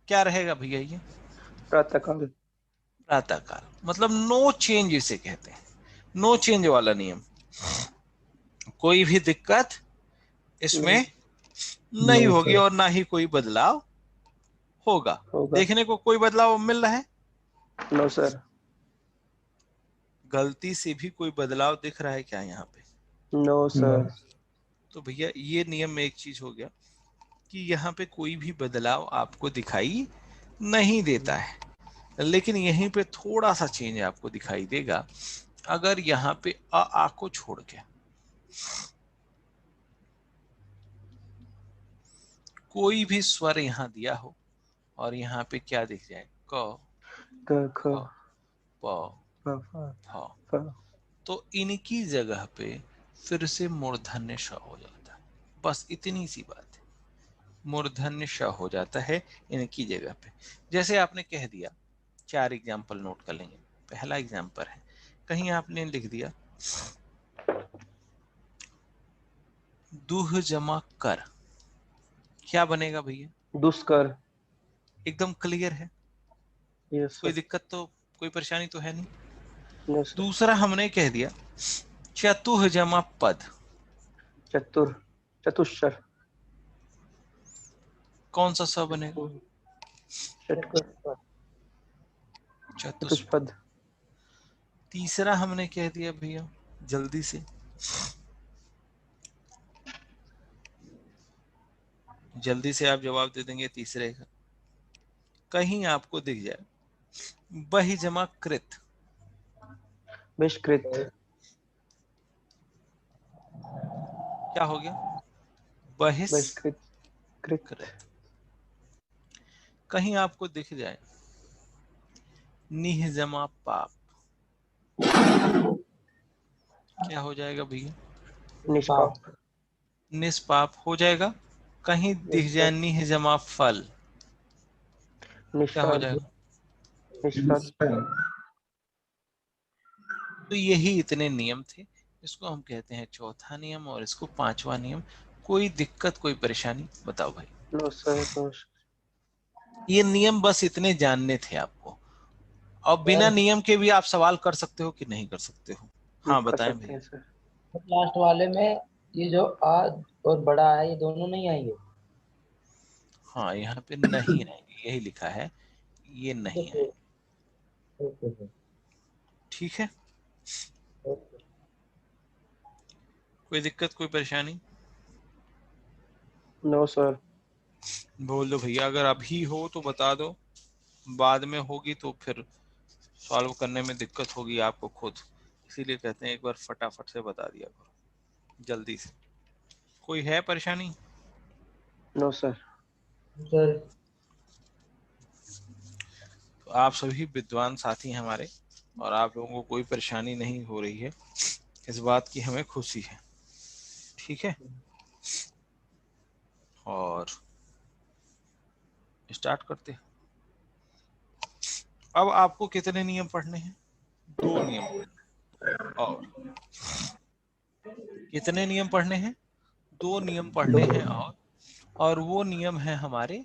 क्या रहेगा भैया ये, प्रातः काल। प्रातः काल, मतलब नो चेंज इसे कहते हैं, नो चेंज वाला नियम। कोई भी दिक्कत इसमें नहीं होगी और ना ही कोई बदलाव होगा। देखने को कोई बदलाव मिल रहा है, नो सर। गलती से भी कोई बदलाव दिख रहा है क्या यहाँ पे, नो सर। तो भैया ये नियम में एक चीज हो गया कि यहाँ पे कोई भी बदलाव आपको दिखाई नहीं देता है, लेकिन यहीं पे थोड़ा सा चेंज आपको दिखाई देगा। अगर यहाँ पे आ को छोड़ के कोई भी स्वर यहाँ दिया हो और यहाँ पे क्या दिख जाए, क ख प फ, तो इनकी जगह पे फिर से मूर्धन्य श हो जाता है। बस इतनी सी बात है, मूर्धन्य श हो जाता है इनकी जगह पे। जैसे आपने कह दिया, चार एग्जाम्पल नोट कर लेंगे। पहला एग्जाम्पल है कहीं आपने लिख दिया दुह जमा कर, क्या बनेगा भैया? दुष्कर। एकदम क्लियर है, यस कोई सर। दिक्कत तो, कोई परेशानी तो है नहीं। No sir. दूसरा हमने कह दिया चतुह जमा पद, चतुर, चतुष्कर। कौन सा स बनेगा? चतुष्पद। चतुष्पद। तीसरा हमने कह दिया भैया, जल्दी से, जल्दी से आप जवाब दे देंगे तीसरे का, कहीं आपको दिख जाए बहि जमा कृत, बहिष्कृत। क्या हो गया? बहिष्कृत। बहिष्कृत। कृत। कहीं आपको दिख जाए निह जमा पाप, क्या हो जाएगा भैया? निष्पाप। निष्पाप हो जाएगा। कहीं दिख यस जाए सर। निह जमा फल, क्या हो निष्फल। जाएगा? निष्फल। तो यही इतने नियम थे, इसको हम कहते हैं चौथा नियम और इसको पांचवा नियम। कोई दिक्कत, कोई परेशानी बताओ भाई? No sir, no. ये नियम बस इतने जानने थे आपको, और बिना नियम के भी आप सवाल कर सकते हो कि नहीं कर सकते हो? हाँ कर बताएं सकते भैया। हैं सर। लास्ट वाले में ये जो आ और बड़ा है, ये दोनों नहीं आएंगे? हाँ यहाँ पे नहीं आएंगे, यही लिखा है, ये नहीं ओके, आएंगे। ओके सर, ठीक है, ओके। कोई दिक्कत, कोई परेशानी? No sir. बोल दो भैया, अगर अभी हो तो बता दो, बाद में होगी तो फिर सॉल्व करने में दिक्कत होगी आपको खुद, इसीलिए कहते हैं एक बार फटाफट से बता दिया करो जल्दी से। कोई है परेशानी? No sir. सर तो आप सभी विद्वान साथी हैं हमारे, और आप लोगों को कोई परेशानी नहीं हो रही है, इस बात की हमें खुशी है। ठीक है, और स्टार्ट करते हैं। अब आपको कितने नियम पढ़ने हैं? 2 नियम पढ़ने हैं। और कितने नियम पढ़ने हैं? 2 नियम पढ़ने हैं। और वो नियम है हमारे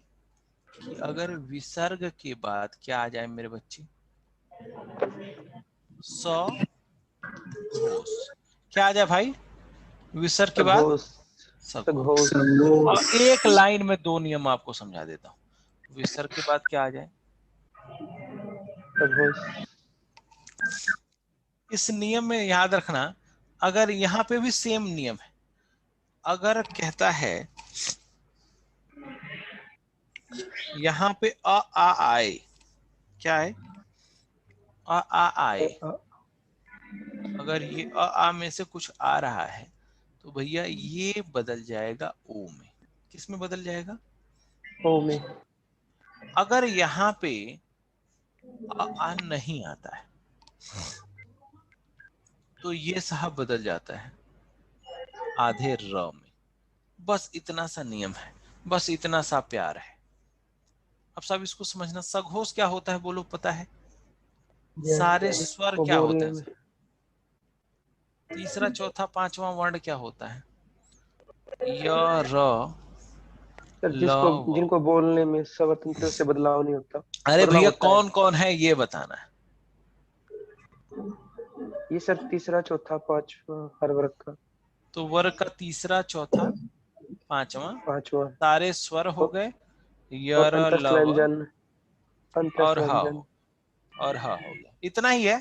कि अगर विसर्ग के बाद क्या आ जाए मेरे बच्चे? स घोष, क्या आ जाए भाई विसर्ग के बाद? सघोष। सघोष। सघोष। और एक लाइन में 2 नियम आपको समझा देता हूँ। विसर्ग के बाद क्या आ जाए? सघोष। इस नियम में याद रखना, अगर यहाँ पे भी सेम नियम है, अगर कहता है यहाँ पे अ आ आए, क्या है? अ आ आए, अगर ये अ आ में से कुछ आ रहा है तो भैया ये बदल जाएगा ओ में। किस में बदल जाएगा? ओ में। अगर यहाँ पे अ आ नहीं आता है तो ये साहब बदल जाता है आधे र में। बस इतना सा नियम है, बस इतना सा प्यार है। अब सब इसको समझना। सघोष क्या होता है बोलो, पता है? सारे स्वर को क्या होते बोलने हैं? में। तीसरा चौथा पांचवा वर्ण क्या होता है? य र सर, ल जिसको व। जिनको बोलने में स्वतंत्र से बदलाव नहीं होता, अरे बदलाव भैया होता है। कौन कौन है ये बताना है। ये सर तीसरा चौथा पांचवा हर वर्ग का। तो वर्ग का तीसरा चौथा पांचवा पांचवा। सारे स्वर हो और, गए, और यर अंतस्थ लव व्यंजन। और अंतस्थ ह व्यंजन। और ह हो गया। इतना ही है?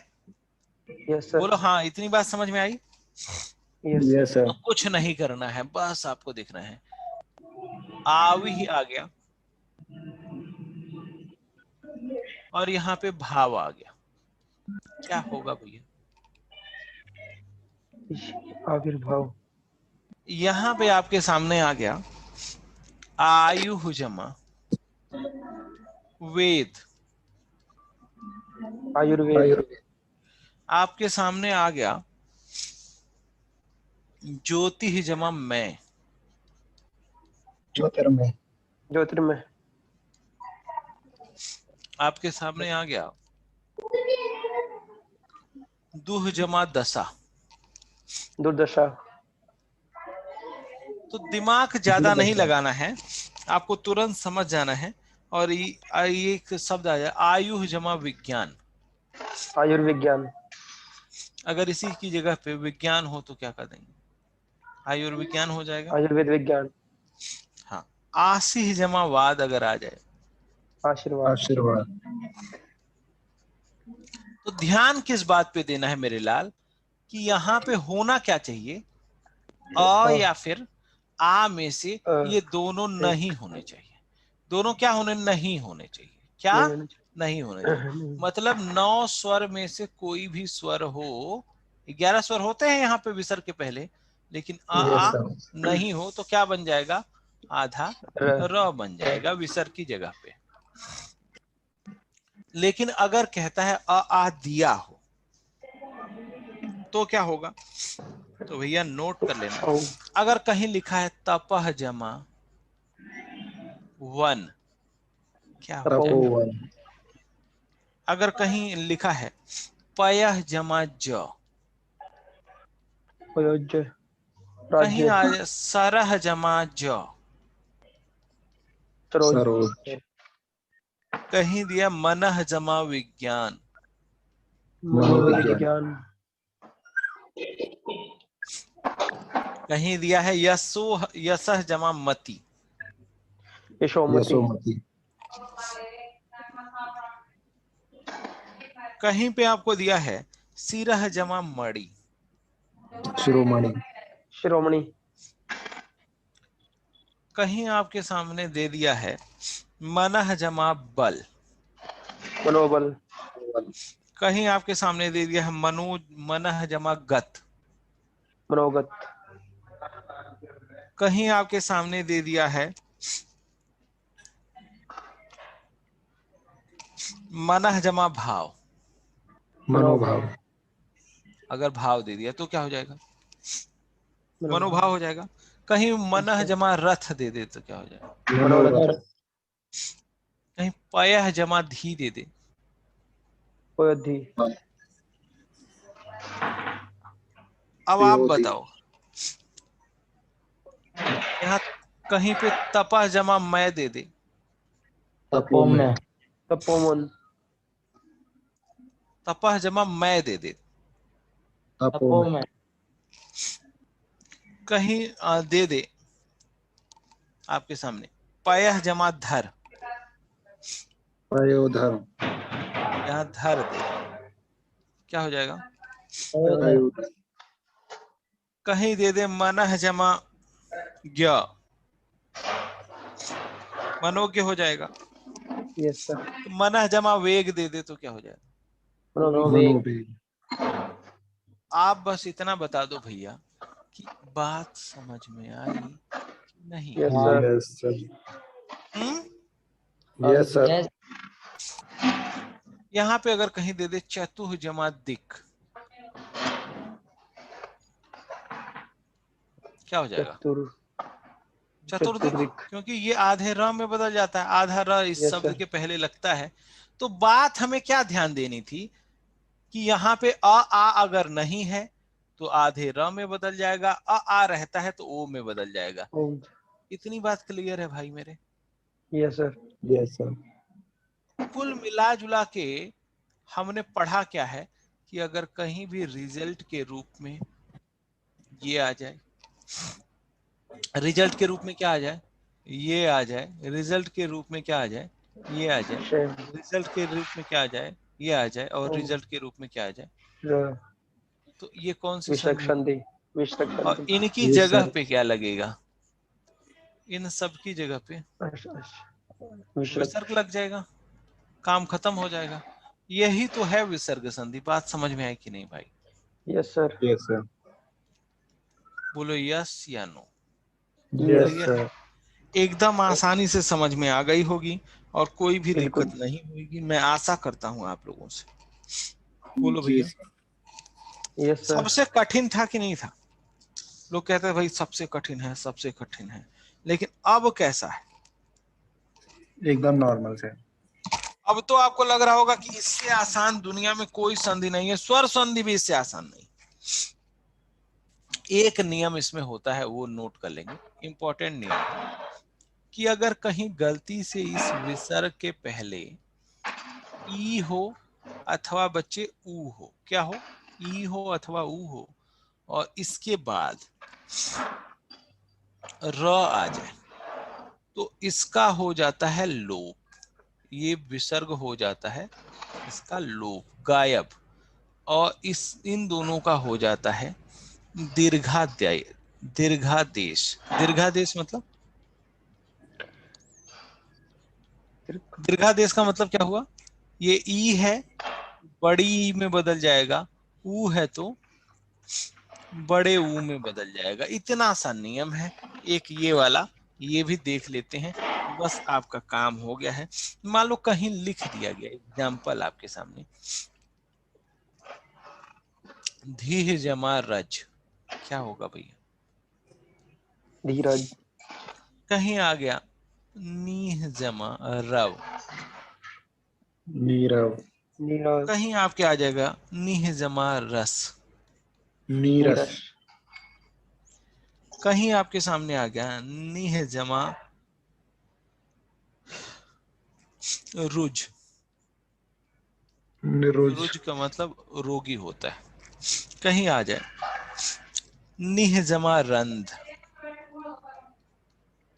Yes sir. बोलो हाँ, इतनी बात समझ में आई? Yes yes sir. सर। तो कुछ नहीं करना है, बस आपको देखना है आवी ही आ गया और यहाँ पे भाव आ गया, क्या होगा भैया? आविर्भाव। यहाँ पे आपके सामने आ गया आयु जमा वेद, आयुर्वेद। आपके सामने आ गया ज्योति जमा मैं, ज्योतिर्मय। ज्योतिर्मय। आपके सामने आ गया दुह जमा दशा। दुर्दशा। तो दिमाग ज्यादा नहीं दुर्दशा। लगाना है, आपको तुरंत समझ जाना है। और ये एक शब्द आ जाए, आयु जमा विज्ञान। आयुर्विज्ञान। अगर इसी की जगह पे विज्ञान हो तो क्या कर देंगे, आयुर्विज्ञान हो जाएगा। आयुर्वेद विज्ञान। हाँ, आसी जमा वाद अगर आ जाए आशीर्वाद। आशीर्वाद। तो ध्यान किस बात पे देना है मेरे लाल, कि यहाँ पे होना क्या चाहिए, अ या फिर आ में से ये दोनों नहीं होने चाहिए। दोनों क्या होने, नहीं होने चाहिए। क्या नहीं होना नहीं होने चाहिए। चाहिए। नहीं। मतलब 9 स्वर में से कोई भी स्वर हो, 11 स्वर होते हैं यहाँ पे विसर्ग के पहले, लेकिन यस आ सर। नहीं हो तो क्या बन जाएगा, आधा र। र बन जाएगा विसर्ग की जगह पे। लेकिन अगर कहता है आ दिया हो तो क्या होगा, तो भैया नोट कर लेना। औ। अगर कहीं लिखा है तपह जमा वन, क्या हो जाएगा। तपोवन। अगर कहीं लिखा है पयह जमा ज, अयोज्य। कहीं राज्य। आ सरह जमा ज, सरोज। सरोज। कहीं दिया मनह जमा विज्ञान, मनोविज्ञान। मनोविज्ञान। कहीं दिया है यसो यसह जमा मति, यशोमति। यशोमति। कहीं पे आपको दिया है सिरह जमा मणि, शिरोमणि। शिरोमणि। कहीं आपके सामने दे दिया है मनह जमा बल, मनोबल। कहीं आपके सामने दे दिया है मनो मनह जमा गत, मनोगत। कहीं आपके सामने दे दिया है मनह जमा भाव। मनोभाव। अगर भाव दे दिया तो क्या हो जाएगा, मनोभाव। मनोभाव हो जाएगा। कहीं मनह जमा रथ दे दे तो क्या हो जाएगा, मनोरथ। मनोरथ। कहीं पयह जमा धी दे दे, पयोधि। अब आप पयोधि। बताओ। यहाँ कहीं पे तपह जमा मैं दे दे, तपोमय। तपोवन। तपह जमा मैं दे दे, तपोमय। कहीं दे दे आपके सामने पयह जमा धर, पयोधर। यहाँ धर दे, क्या हो जाएगा। पयोधर। कहीं दे दे मनह जमा ज्ञ, मनोज्ञ हो जाएगा। Yes sir. तो मनह जमा वेग दे दे तो क्या हो जाएगा। मनोवेग। मनोवेग। आप बस इतना बता दो भैया कि बात समझ में आई कि नहीं। Yes sir. Yes sir. Hmm yes sir. यहाँ पे अगर कहीं दे दे चतुह जमा दिक, क्या हो जाएगा, चतुर। चतुर्दिक, चतुर्दिक। क्योंकि ये आधे र में बदल जाता है, आधा र इस यस शब्द सर। के पहले लगता है। तो बात हमें क्या ध्यान देनी थी कि यहाँ पे आ अगर नहीं है तो आधे र में बदल जाएगा, आ रहता है तो ओ में बदल जाएगा। ओम। इतनी बात क्लियर है भाई मेरे। Yes sir. Yes sir. कुल मिला जुला के हमने पढ़ा क्या है कि अगर कहीं भी रिजल्ट के रूप में ये आ जाए, रिजल्ट के रूप में क्या आ जाए, ये आ जाए, रिजल्ट के रूप में क्या आ जाए, ये आ जाए, शेम। रिजल्ट के रूप में क्या आ जाए, ये आ जाए, और ओम। रिजल्ट के रूप में क्या आ जाए, र। तो ये कौन सी विसर्ग संधि होगी। संधि। विसर्ग और संधि। इनकी यस जगह सर। पे क्या लगेगा, इन सब की जगह पे विसर्ग। विसर्ग लग जाएगा, काम खत्म हो जाएगा। यही तो है विसर्ग संधि। बात समझ में आई कि नहीं भाई। Yes sir. Yes sir. बोलो यस या नो। Yes yes. क्लियर है, सर। एकदम आसानी से समझ में आ गई होगी और कोई भी बिल्कुल। दिक्कत नहीं होगी, मैं आशा करता हूं आप लोगों से। बोलो जी भैया, सर। Yes sir. सबसे कठिन था कि नहीं था। लोग कहते हैं भाई सबसे कठिन है, सबसे कठिन है, लेकिन अब कैसा है, एकदम नॉर्मल से। अब तो आपको लग रहा होगा कि इससे आसान दुनिया में कोई संधि नहीं है, स्वर संधि भी इससे आसान नहीं। एक नियम इसमें होता है, वो नोट कर लेंगे, इंपॉर्टेंट नियम, कि अगर कहीं गलती से इस विसर्ग के पहले ई हो अथवा बच्चे ऊ हो, क्या हो, ई हो अथवा ऊ हो, और इसके बाद र आ जाए, तो इसका हो जाता है लोप, ये विसर्ग हो जाता है इसका लोप, गायब, और इन दोनों का हो जाता है दीर्घादेश। दीर्घादेश मतलब, दीर्घादेश का मतलब क्या हुआ, ये ई है, बड़ी ई में बदल जाएगा, ऊ है तो बड़े ऊ में बदल जाएगा। इतना सा नियम है। एक ये वाला, ये भी देख लेते हैं, बस आपका काम हो गया है। मान लो कहीं लिख दिया गया, एग्जाम्पल आपके सामने, धीह जमा रज, क्या होगा भैया, धीरज। कहीं आ गया नीह जमा रव, नीरव। नीरज। कहीं आपके आ जाएगा नीह जमा रस, नीरस। नीरस। कहीं आपके सामने आ गया नीह जमा रुज, निरुज। रुज का मतलब रोगी होता है। कहीं आ जाए निह जमा रंध,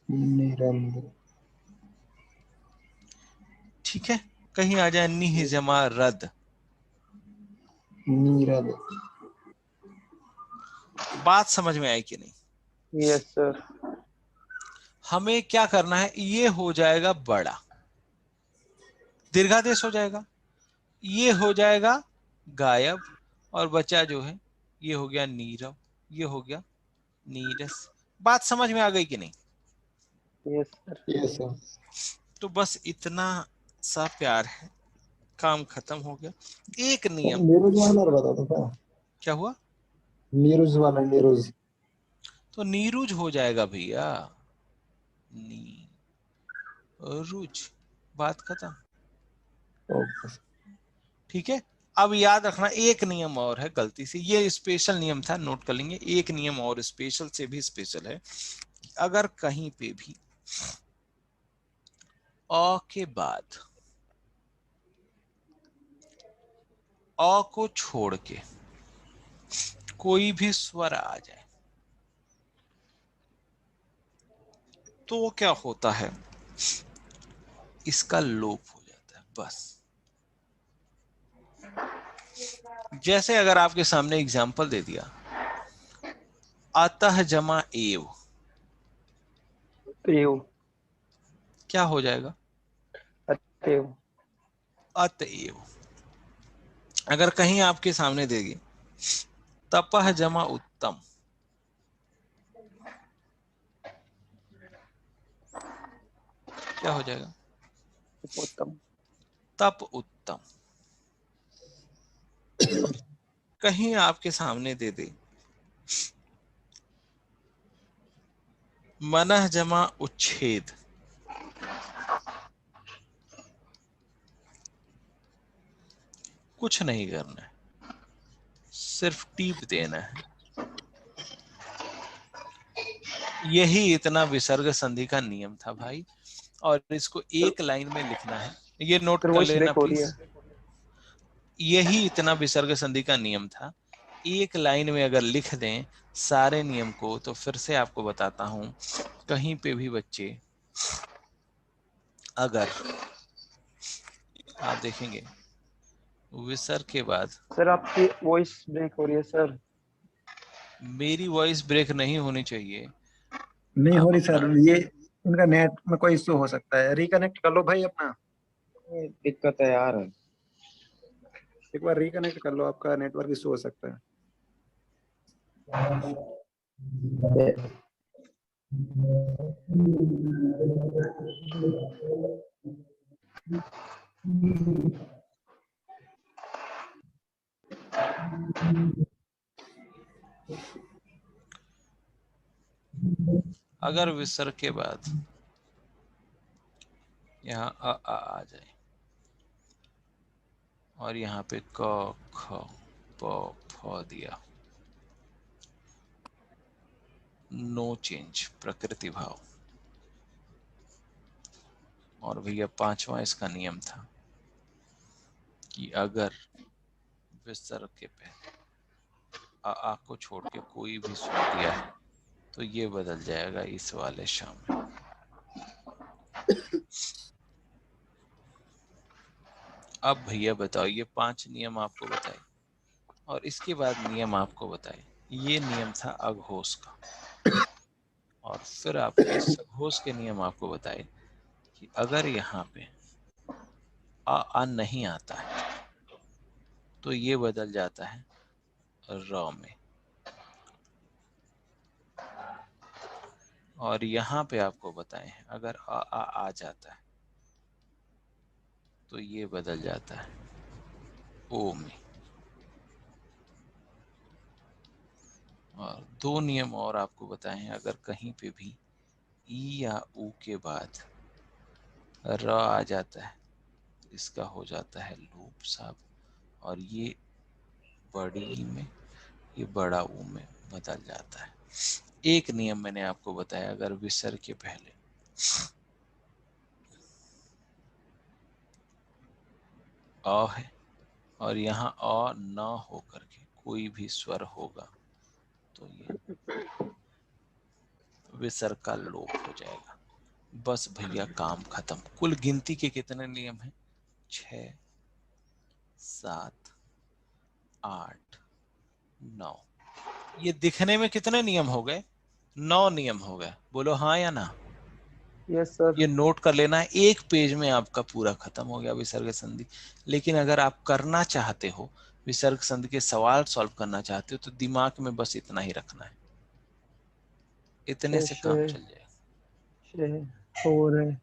निरंद। ठीक है, कहीं आ जाए निह जमा रद। नीरद। बात समझ में आई कि नहीं? Yes sir. हमें क्या करना है, ये हो जाएगा बड़ा, दीर्घादेश हो जाएगा, ये हो जाएगा गायब, और बचा जो है ये हो गया नीरव, ये हो गया नीरस। बात समझ में आ गई कि नहीं? Yes sir. Yes sir. तो बस इतना सा प्यार है, काम खत्म हो गया। एक नियम, नीरुज वाला बता दो क्या? क्या हुआ, नीरुज वाला, नीरुज। तो नीरुज हो जाएगा भैया, नीरुज, बात खत्म। ओके। ठीक है, अब याद रखना एक नियम और है, गलती से ये स्पेशल नियम था, नोट कर लेंगे। एक नियम और स्पेशल से भी स्पेशल है, अगर कहीं पे भी अ के बाद अ को छोड़ के कोई भी स्वर आ जाए, तो क्या होता है, इसका लोप हो जाता है बस। जैसे अगर आपके सामने एग्जाम्पल दे दिया, अतः जमा एव, एव। क्या हो जाएगा, अतएव। अतएव। अगर कहीं आपके सामने देगी तपह जमा उत्तम, क्या हो जाएगा, उत्तम। तप उत्तम। कहीं आपके सामने दे दे मनः जमा उच्छेद, कुछ नहीं करना है, सिर्फ टीप देना है। यही इतना विसर्ग संधि का नियम था भाई, और इसको एक लाइन में लिखना है, ये नोट सर कर वॉइस लेना ब्रेक हो रही प्लीज। है। यही इतना विसर्ग संधि का नियम था, एक लाइन में अगर लिख दें सारे नियम को, तो फिर से आपको बताता हूं, कहीं पे भी बच्चे अगर आप देखेंगे विसर्ग के बाद, सर आपकी वॉइस ब्रेक हो रही है सर। मेरी वॉइस ब्रेक नहीं होनी चाहिए। नहीं हो आप रही अपना, सर, ये इनका नेट में कोई इशू हो सकता है, रिकनेक्ट कर लो भाई अपना। दिक्कत है यार। एक बार रिकनेक्ट कर लो, आपका नेटवर्क इशू हो सकता है। अगर विसर्ग के बाद यहाँ आ जाए, और यहाँ पे क ख प फ दिया, नो चेंज, प्रकृति भाव। और भैया पांचवा इसका नियम था कि अगर विसर्ग के पहले आ को छोड़ के कोई भी स्वर दिया है तो ये बदल जाएगा इस वाले शामिल। अब भैया बताओ, ये 5 नियम आपको बताए और इसके बाद नियम आपको बताए। ये नियम था अघोष का, और फिर आपके सघोष के नियम आपको बताए कि अगर यहाँ पे आ नहीं आता है तो ये बदल जाता है र में। और यहाँ पे आपको बताए हैं अगर आ जाता है तो ये बदल जाता है ओ में। और 2 नियम और आपको बताए हैं, अगर कहीं पे भी ई या ऊ के बाद र आ जाता है इसका हो जाता है लोप साहब, और ये बड़ी ई में, ये बड़ा ऊ में बदल जाता है। एक नियम मैंने आपको बताया, अगर विसर्ग के पहले अ है और यहाँ अ न होकर के कोई भी स्वर होगा तो ये विसर्ग का लोप हो जाएगा। बस भैया काम खत्म। कुल गिनती के कितने नियम हैं? 6, 7, 8, 9। ये दिखने में कितने नियम हो गए? 9 नियम हो गए। बोलो हाँ या ना? Yes sir. ये नोट कर लेना है, एक पेज में आपका पूरा खत्म हो गया विसर्ग संधि। लेकिन अगर आप करना चाहते हो, विसर्ग संधि के सवाल सॉल्व करना चाहते हो, तो दिमाग में बस इतना ही रखना है, इतने से काम चल जाएगा। और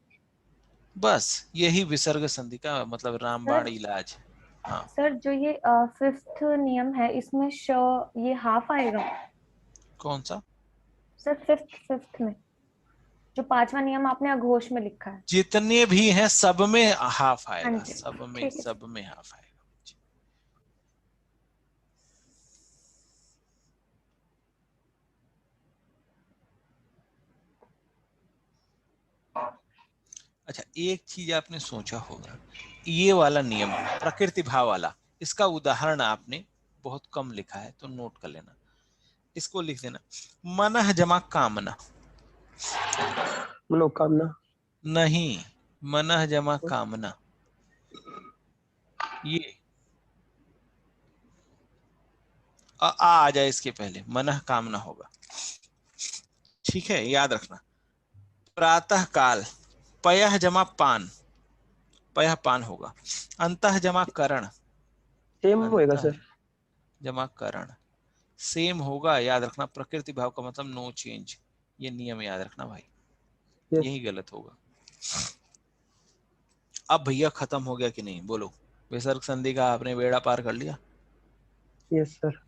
बस यही विसर्ग संधि का मतलब रामबाण इलाज है। हाँ सर, जो ये 5th नियम है, इसमें श ये हाफ आएगा? कौन सा? सर 5th में जो 5वां नियम आपने अघोष में लिखा है। जितने भी हैं सब में हाफ हाँ आएगा, जी, सब में ठीक है। सब में हाफ आएगा। अच्छा, एक चीज आपने सोचा होगा, ये वाला नियम प्रकृति भाव वाला, इसका उदाहरण आपने बहुत कम लिखा है तो नोट कर लेना, इसको लिख देना। मनः जमा कामना, मनोकामना नहीं, मनः जमा कामना, ये आ जाए इसके पहले, मनः कामना होगा। ठीक है, याद रखना। प्रातः काल, पयः जमा पान, पयः पान होगा। अंतः जमा करण, सेम होएगा अंतः सर। जमा करण, सेम होगा। याद रखना, प्रकृति भाव का मतलब नो चेंज, ये नियम याद रखना भाई, यस। यही गलत होगा। अब भैया खत्म हो गया कि नहीं? बोलो, विसर्ग संधि का आपने बेड़ा पार कर लिया? Yes sir.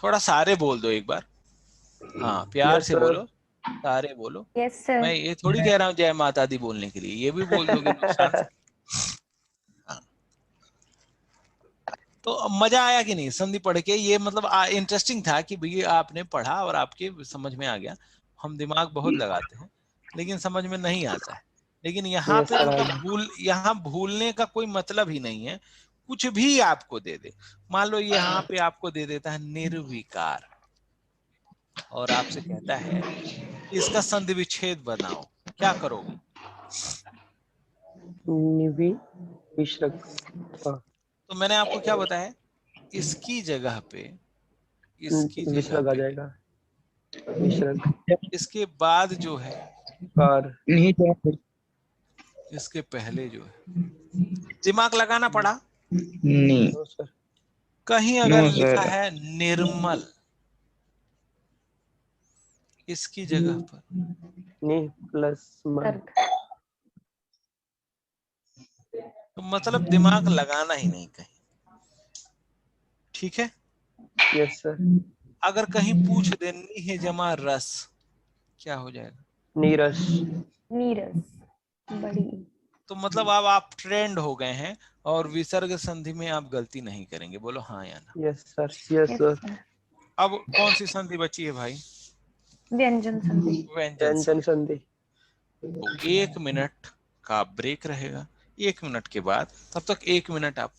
थोड़ा सारे बोल दो एक बार, हाँ प्यार यस से सर। बोलो, सारे बोलो। Yes sir. मैं ये थोड़ी कह रहा हूँ जय माता दी बोलने के लिए, ये भी बोल दोगे नुकसान से। हाँ। तो अब मजा आया कि नहीं संधि पढ़ के? ये मतलब इंटरेस्टिंग था कि भैया आपने पढ़ा और आपके समझ में आ गया। हम दिमाग बहुत लगाते हैं लेकिन समझ में नहीं आता है। लेकिन यहाँ यस पे सर। मतलब यहाँ भूलने का कोई मतलब ही नहीं है। कुछ भी आपको दे दे, मान लो यहाँ पे आपको दे देता है निर्विकार और आपसे कहता है इसका संधि विच्छेद बनाओ, क्या करोगे? निवि विश्रक। हाँ। तो मैंने आपको क्या बताया, इसकी जगह पे, इसकी जगह विश्रक आ पे जाएगा। विश्रक इसके बाद जो है, कार। नहीं तो इसके पहले जो है, दिमाग लगाना पड़ा। नहीं। No sir. कहीं अगर नो लिखा सर। है निर्मल, इसकी जगह पर नी प्लस मन। अर्ध। तो मतलब दिमाग लगाना ही नहीं कहीं। ठीक है, यस सर। अगर कहीं पूछ दे नी जमा रस, क्या हो जाएगा? नीरस। नीरस, बड़ी। तो मतलब अब आप ट्रेंड हो गए हैं, और विसर्ग संधि में आप गलती नहीं करेंगे, बोलो हाँ या ना। Yes sir. Yes yes sir. Sir. अब कौन सी संधि बची है भाई? व्यंजन संधि। व्यंजन व्यंजन संधि। संधि। तो 1 मिनट का ब्रेक रहेगा, 1 मिनट के बाद, तब तक 1 मिनट आप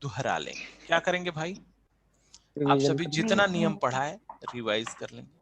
दोहरा लेंगे। क्या करेंगे भाई? आप रिवीजन सभी कर। जितना नियम पढ़ा है रिवाइज कर लेंगे।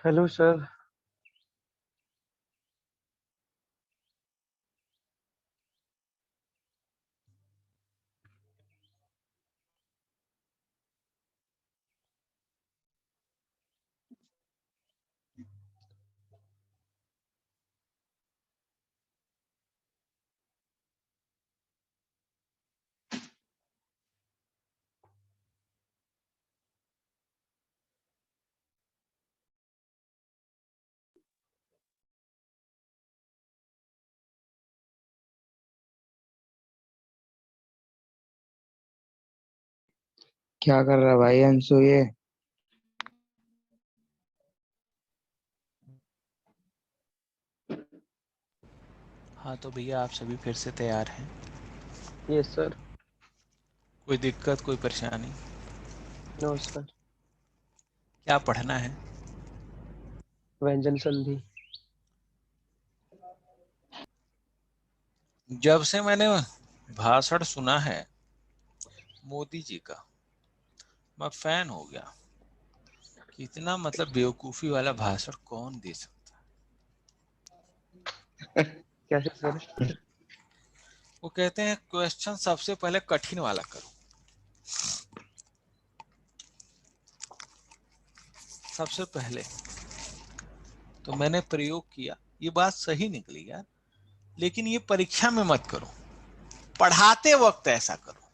Hello sir. क्या कर रहा है भाई अंशु ये? हाँ तो भैया आप सभी फिर से तैयार हैं? Yes sir. कोई दिक्कत, कोई परेशानी? No sir. क्या पढ़ना है? व्यंजन संधि। जब से मैंने भाषण सुना है मोदी जी का, मैं फैन हो गया कि इतना मतलब बेवकूफी वाला भाषण कौन दे सकता है। कैसे सर? वो कहते हैं क्वेश्चन सबसे पहले कठिन वाला करो। सबसे पहले तो मैंने प्रयोग किया, ये बात सही निकली यार, लेकिन ये परीक्षा में मत करो, पढ़ाते वक्त ऐसा करो।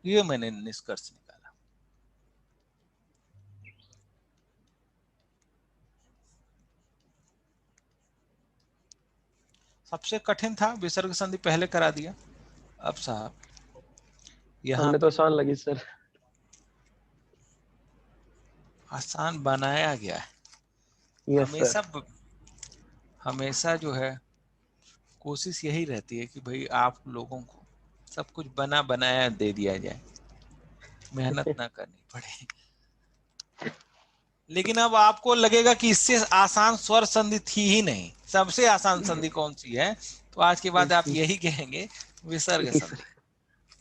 ये मैंने निष्कर्ष निकाला। सबसे कठिन था, विसर्ग संधि पहले करा दिया। अब साहब यहाँ हमने तो पे आसान लगी सर। आसान बनाया गया है। Yes sir. हमेशा हमेशा जो है कोशिश यही रहती है कि भाई आप लोगों को सब कुछ बना बनाया दे दिया जाए, मेहनत ना करनी पड़े। लेकिन अब आपको लगेगा कि इससे आसान स्वर संधि थी ही नहीं। सबसे आसान संधि कौन सी है? तो आज के बाद आप यही कहेंगे, विसर्ग यस संधि।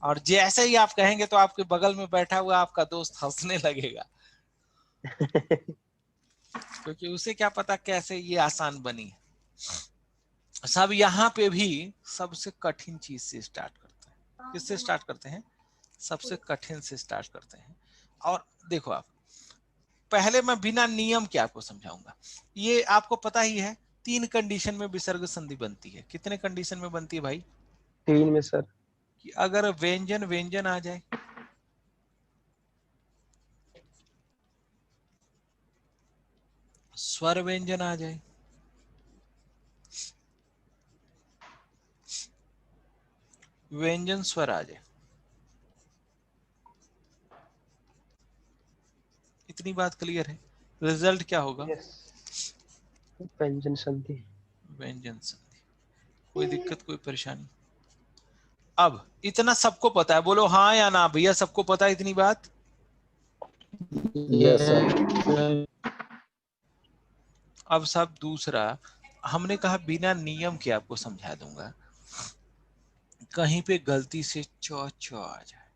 और जैसे ही आप कहेंगे तो आपके बगल में बैठा हुआ आपका दोस्त हंसने लगेगा, क्योंकि उसे क्या पता कैसे ये आसान बनी है। सब यहाँ पे भी सबसे कठिन चीज से स्टार्ट करते हैं। किससे स्टार्ट करते हैं? सबसे कठिन से स्टार्ट करते हैं। और देखो आप, पहले मैं बिना नियम के आपको समझाऊंगा। ये आपको पता ही है, 3 कंडीशन में विसर्ग संधि बनती है। कितने कंडीशन में बनती है भाई? 3 में सर। कि अगर व्यंजन व्यंजन आ जाए, स्वर व्यंजन आ जाए, व्यंजन स्वर आ जाए, इतनी बात क्लियर है। रिजल्ट क्या होगा? यस। व्यंजन संधि। व्यंजन संधि। कोई दिक्कत, कोई परेशानी? अब इतना सबको पता है, बोलो हाँ या ना भैया, सबको पता है इतनी बात? Yes sir. अब सब दूसरा, हमने कहा बिना नियम के आपको समझा दूंगा। कहीं पे गलती से च छ आ जाए,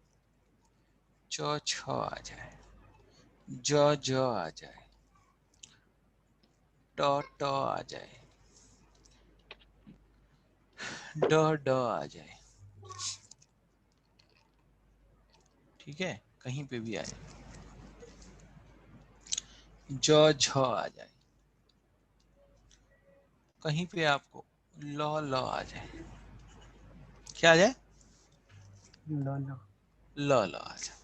च छ आ जाए, ज ज आ जाए, ट ट आ जाए, ड ड आ जाए, ठीक है, कहीं पे भी आ जाए, ज झ आ जाए, कहीं पे आपको ल ल आ जाए, क्या आ जाए? No no. ल ल आ जाए।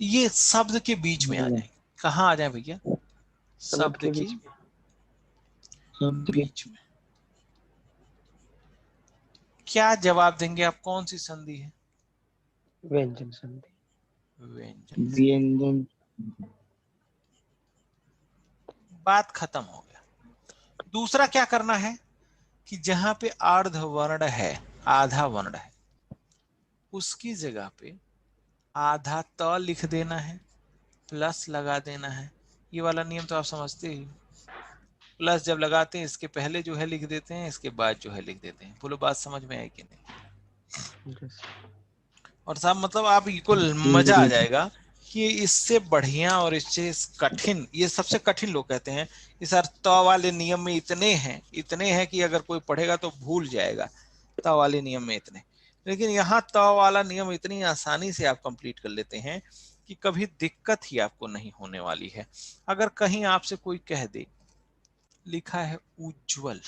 ये शब्द के बीच में आ जाए। कहाँ आ जाए भैया? शब्द शब्द के के बीच में। शब्द के बीच में। क्या जवाब देंगे आप? कौन सी संधि है? व्यंजन संधि। व्यंजन। व्यंजन। बात खत्म हो गया। दूसरा क्या करना है कि जहां पे अर्ध वर्ण है, आधा वर्ण है, उसकी जगह पे आधा त लिख देना है, प्लस लगा देना है। ये वाला नियम तो आप समझते ही। प्लस जब लगाते हैं इसके पहले जो है लिख देते हैं, इसके बाद जो है लिख देते हैं। बोलो बात समझ में आई कि नहीं? यस। और साहब मतलब आप बिल्कुल मजा आ जाएगा कि इससे बढ़िया और इससे कठिन, ये सबसे कठिन लोग कहते हैं कि सर त वाले नियम में इतने हैं कि अगर कोई पढ़ेगा तो भूल जाएगा, त वाले नियम में इतने। लेकिन यहाँ त वाला नियम इतनी आसानी से आप कंप्लीट कर लेते हैं कि कभी दिक्कत ही आपको नहीं होने वाली है। अगर कहीं आपसे कोई कह दे लिखा है उज्जवल,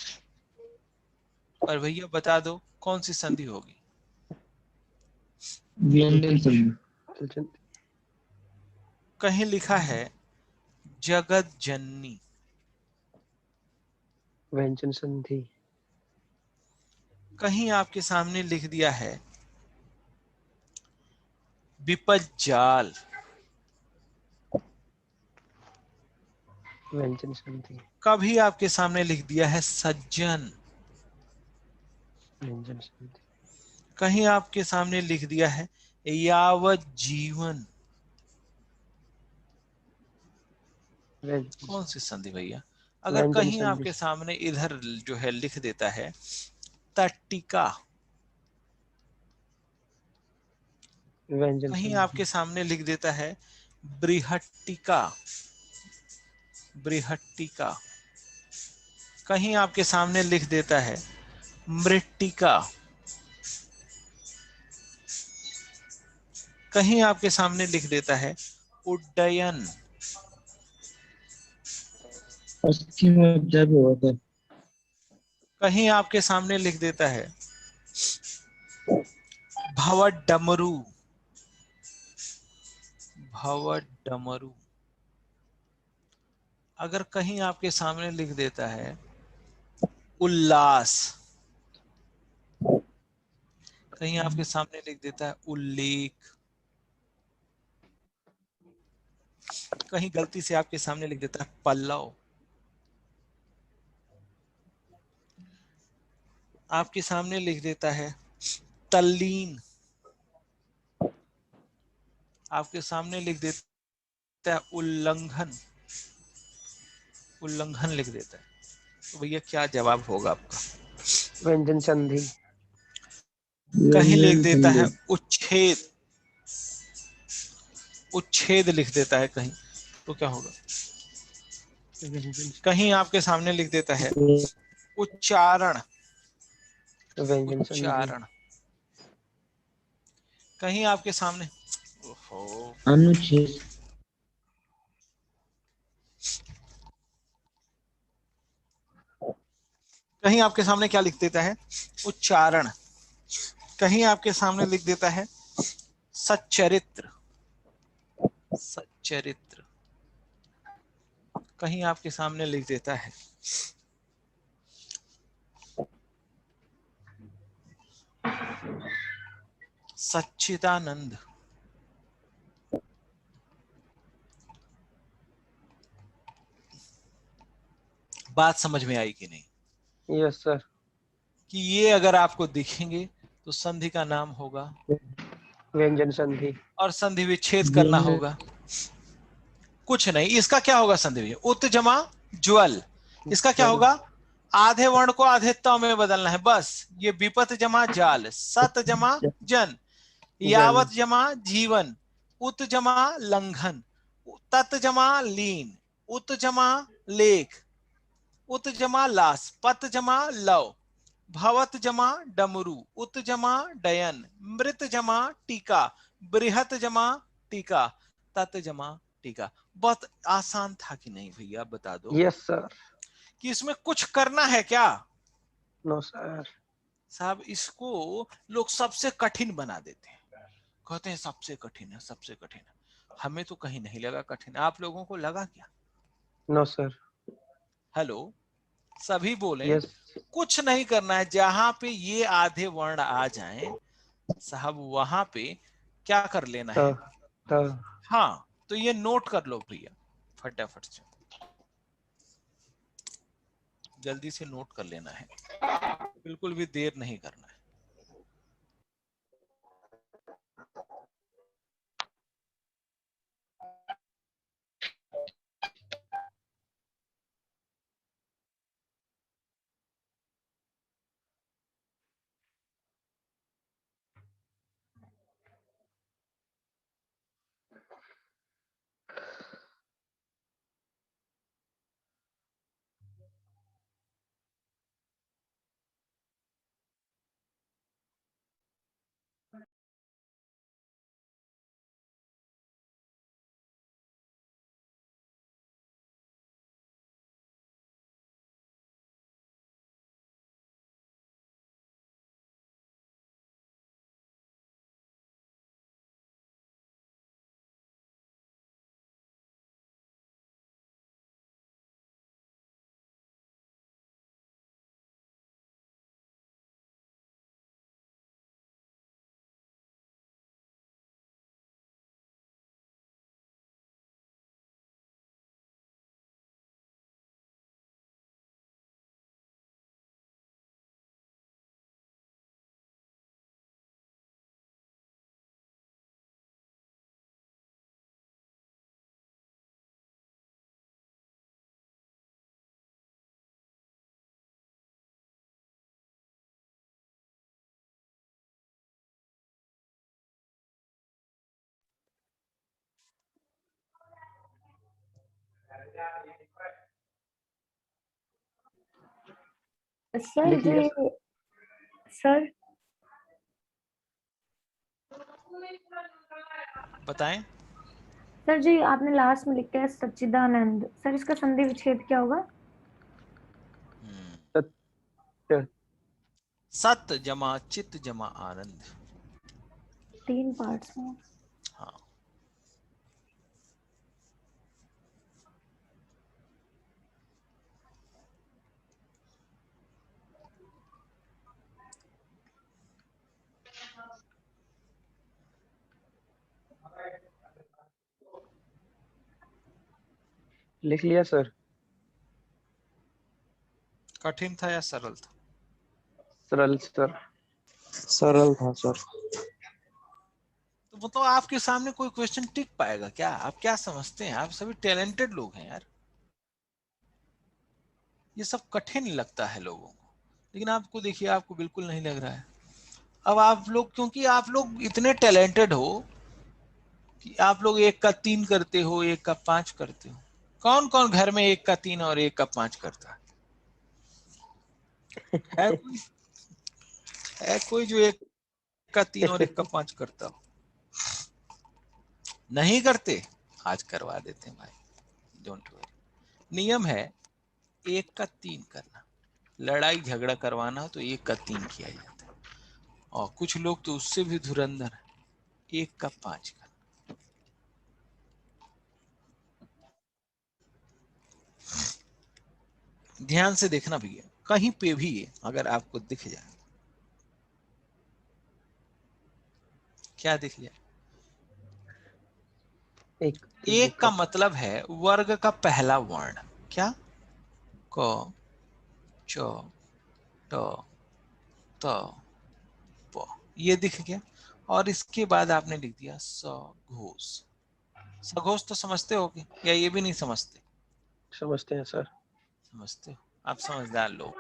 और भैया बता दो कौन सी संधि होगी? व्यंजन संधि। कहीं लिखा है जगत जननी, व्यंजन संधि। कहीं आपके सामने लिख दिया है विपद जाल, व्यंजन संधि। कभी आपके सामने लिख दिया है सज्जन, व्यंजन संधि। कहीं आपके सामने लिख दिया है यावत जीवन। व्यंजन कौन सी संधि भैया? अगर व्यंजन कहीं संधि। आपके सामने इधर जो है लिख देता है तट्टिका, व्यंजन कहीं संधि। आपके सामने लिख देता है बृहट्टिका, बृहट्टिका, कहीं आपके सामने लिख देता है मृट्टिका, कहीं आपके सामने लिख देता है उड्डयन, पश्चिम जब हुआ था। कहीं आपके सामने लिख देता है भवडमरू, भवडमरू, अगर कहीं आपके सामने लिख देता है उल्लास, कहीं आपके सामने लिख देता है उल्लेख, कहीं गलती से आपके सामने लिख देता है पल्लव, आपके सामने लिख देता है तल्लीन, आपके सामने लिख देता है उल्लंघन, उल्लंघन लिख देता है, तो भैया क्या जवाब होगा आपका? व्यंजन संधि। कहीं लिख व्यंजन देता है संधि। उच्छेद, उच्छेद लिख देता है कहीं, तो क्या होगा? व्यंजन कहीं आपके सामने लिख देता है उच्चारण, व्यंजन संधि। उच्चारण, कहीं आपके सामने, ओहो, अनुच्छेद। कहीं आपके सामने क्या लिख देता है? उच्चारण, कहीं आपके सामने लिख देता है सच्चरित्र, सच्चरित्र, कहीं आपके सामने लिख देता है सच्चिदानंद। बात समझ में आई कि नहीं? Yes sir. कि ये अगर आपको दिखेंगे तो संधि का नाम होगा, व्यंजन संधि। और संधि विच्छेद करना व्यंजन होगा। कुछ नहीं, इसका क्या होगा? संधि विच्छेद, उत जमा ज्वल, इसका क्या ज्वल। होगा? आधे वर्ण को आधे त में बदलना है बस। ये विपत जमा जाल, सत जमा जन, जन। यावत जमा जीवन, उत जमा लंघन, तत जमा लीन, उत जमा लेख, उत जमा लास, पत जमा लव, भवत जमा डमरू, उत जमा डयन, मृत जमा टीका, बृहत जमा टीका, तत जमा टीका। बहुत आसान था कि नहीं भैया? बता दो यस सर। कि इसमें कुछ करना है क्या? No sir. साहब इसको लोग सबसे कठिन बना देते हैं, कहते हैं सबसे कठिन है, सबसे कठिन है। हमें तो कहीं नहीं लगा कठिन, आप लोगों को लगा क्या? No sir. हेलो, सभी बोले यस। कुछ नहीं करना है, जहां पे ये आधे वर्ण आ जाएं साहब वहां पे क्या कर लेना त है? त हाँ, तो ये नोट कर लो भैया फटाफट से, जल्दी से नोट कर लेना है, बिल्कुल भी देर नहीं करना है। सर लिख लिया जी, सर बताएं। सर जी, आपने लास्ट में लिखा है सच्चिदानंद, सर इसका संधि विच्छेद क्या होगा? सत्य। सत जमा चित जमा आनंद। 3 पार्ट्स में। हाँ, लिख लिया सर। कठिन था या सरल था? सरल सर। सरल था सर। तो वो तो आपके सामने कोई क्वेश्चन टिक पाएगा क्या? आप क्या समझते हैं? आप सभी टैलेंटेड लोग हैं यार। ये सब कठिन लगता है लोगों को, लेकिन आपको देखिए, आपको बिल्कुल नहीं लग रहा है। अब आप लोग, क्योंकि आप लोग इतने टैलेंटेड हो कि आप लोग 1 का 3 करते हो, 1 का 5 करते हो। कौन कौन घर में 1 का 3 और 1 का 5 करता है? कोई है कोई जो 1 का 3 और 1 का 5 करता हो? नहीं करते? आज करवा देते हैं भाई, डोंट वरी। नियम है 1 का 3 करना। लड़ाई झगड़ा करवाना हो तो 1 का 3 किया जाता है। और कुछ लोग तो उससे भी धुरंधर है, 1 का 5 करना। ध्यान से देखना भैया, कहीं पे भी अगर आपको दिख जाए, क्या दिख जाए? एक 1 का मतलब है वर्ग का पहला वर्ण। क्या? क, च, ट, त, प। ये दिख गया। और इसके बाद आपने लिख दिया सघोष। सघोष तो समझते हो या ये भी नहीं समझते? समझते हैं सर। समझते हो? आप समझदार लोग।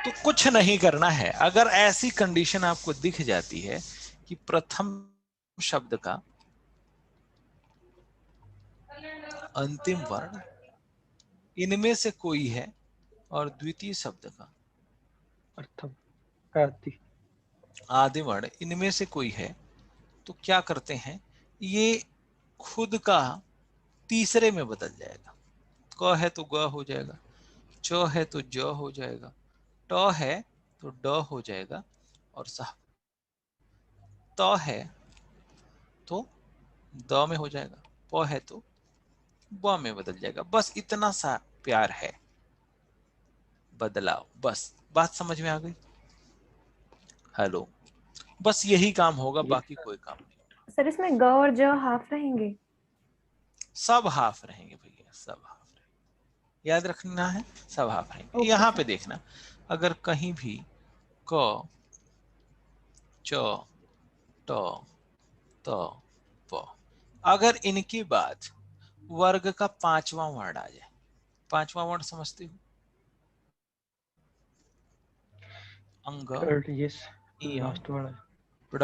तो कुछ नहीं करना है। अगर ऐसी कंडीशन आपको दिख जाती है कि प्रथम शब्द का अंतिम वर्ण इनमें से कोई है और द्वितीय शब्द का प्रथम आदि आदि वर्ण इनमें से कोई है, तो क्या करते हैं? ये खुद का तीसरे में बदल जाएगा। क है तो ग हो जाएगा, च है तो ज हो जाएगा, ट है तो ड हो जाएगा, और त है तो द में हो जाएगा, प है तो ब में बदल जाएगा। बस इतना सा प्यार है, बदलाव। बस बात समझ में आ गई? हेलो, बस यही काम होगा, ये बाकी कोई काम नहीं होगा। सर इसमें ग और ज हाफ रहेंगे? सब हाफ रहेंगे भैया, सब हाफ रहेंगे। याद रखना है, सब हाफ रहेंगे। ओके यहाँ सर। पे देखना, अगर कहीं भी क, च, ट, त, प, अगर इनके बाद वर्ग का 5वां वर्ण आ जाए, 5वां वर्ण समझते हो? अंग, थर्ड ये इय, लास्ट वाला है। ड़,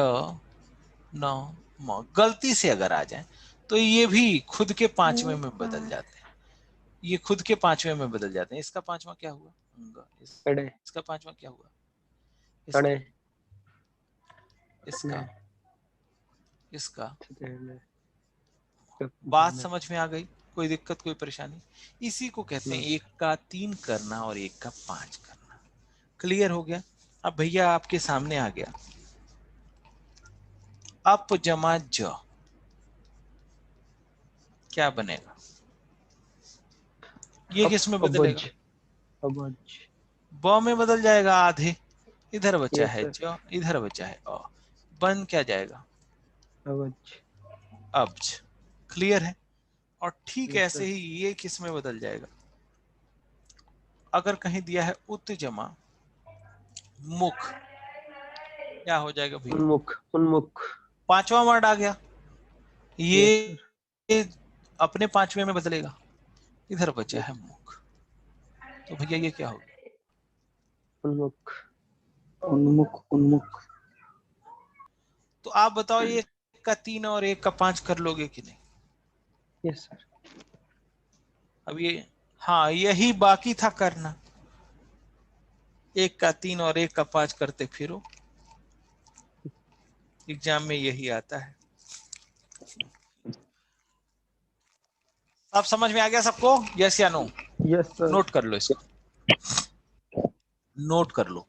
न, म गलती से अगर आ जाए तो ये भी खुद के 5वें में बदल जाते हैं। ये खुद के 5वें में बदल जाते हैं। इसका 5वां क्या हुआ? अंग। कड़े इसका 5वां क्या हुआ? कड़े इसका इसका इसका बात समझ में आ गई? कोई दिक्कत, कोई परेशानी? इसी को कहते हैं 1 का 3 करना और 1 का 5 करना। क्लियर हो गया? अब भैया आपके सामने आ गया अप जमा ज, क्या बनेगा? ये किस में बदलेगा? अबज अबज ब में बदल जाएगा आधे। इधर बचा यस है सर। ज, इधर बचा है अ, बन क्या जाएगा? अबज अब्ज। क्लियर है? और ठीक यस ऐसे सर। ही ये किस में बदल जाएगा? अगर कहीं दिया है उत जमा मुख, क्या हो जाएगा भैया? उन्मुख उन्मुख 5वां वर्ड आ गया। Yes sir. ये अपने 5वें में बदलेगा। इधर बचा यस है मुख, तो भैया ये क्या होगा? उन्मुख उन्मुख उन्मुख। तो आप बताओ, ये 1 का 3 और 1 का 5 कर लोगे कि नहीं? Yes sir. अब ये, हाँ यही बाकी था करना, 1 का 3 और 1 का 5 करते फिरो, एग्जाम में यही आता है। अब समझ में आ गया सबको, यस या नो? Yes sir. नोट कर लो इसको, नोट कर लो।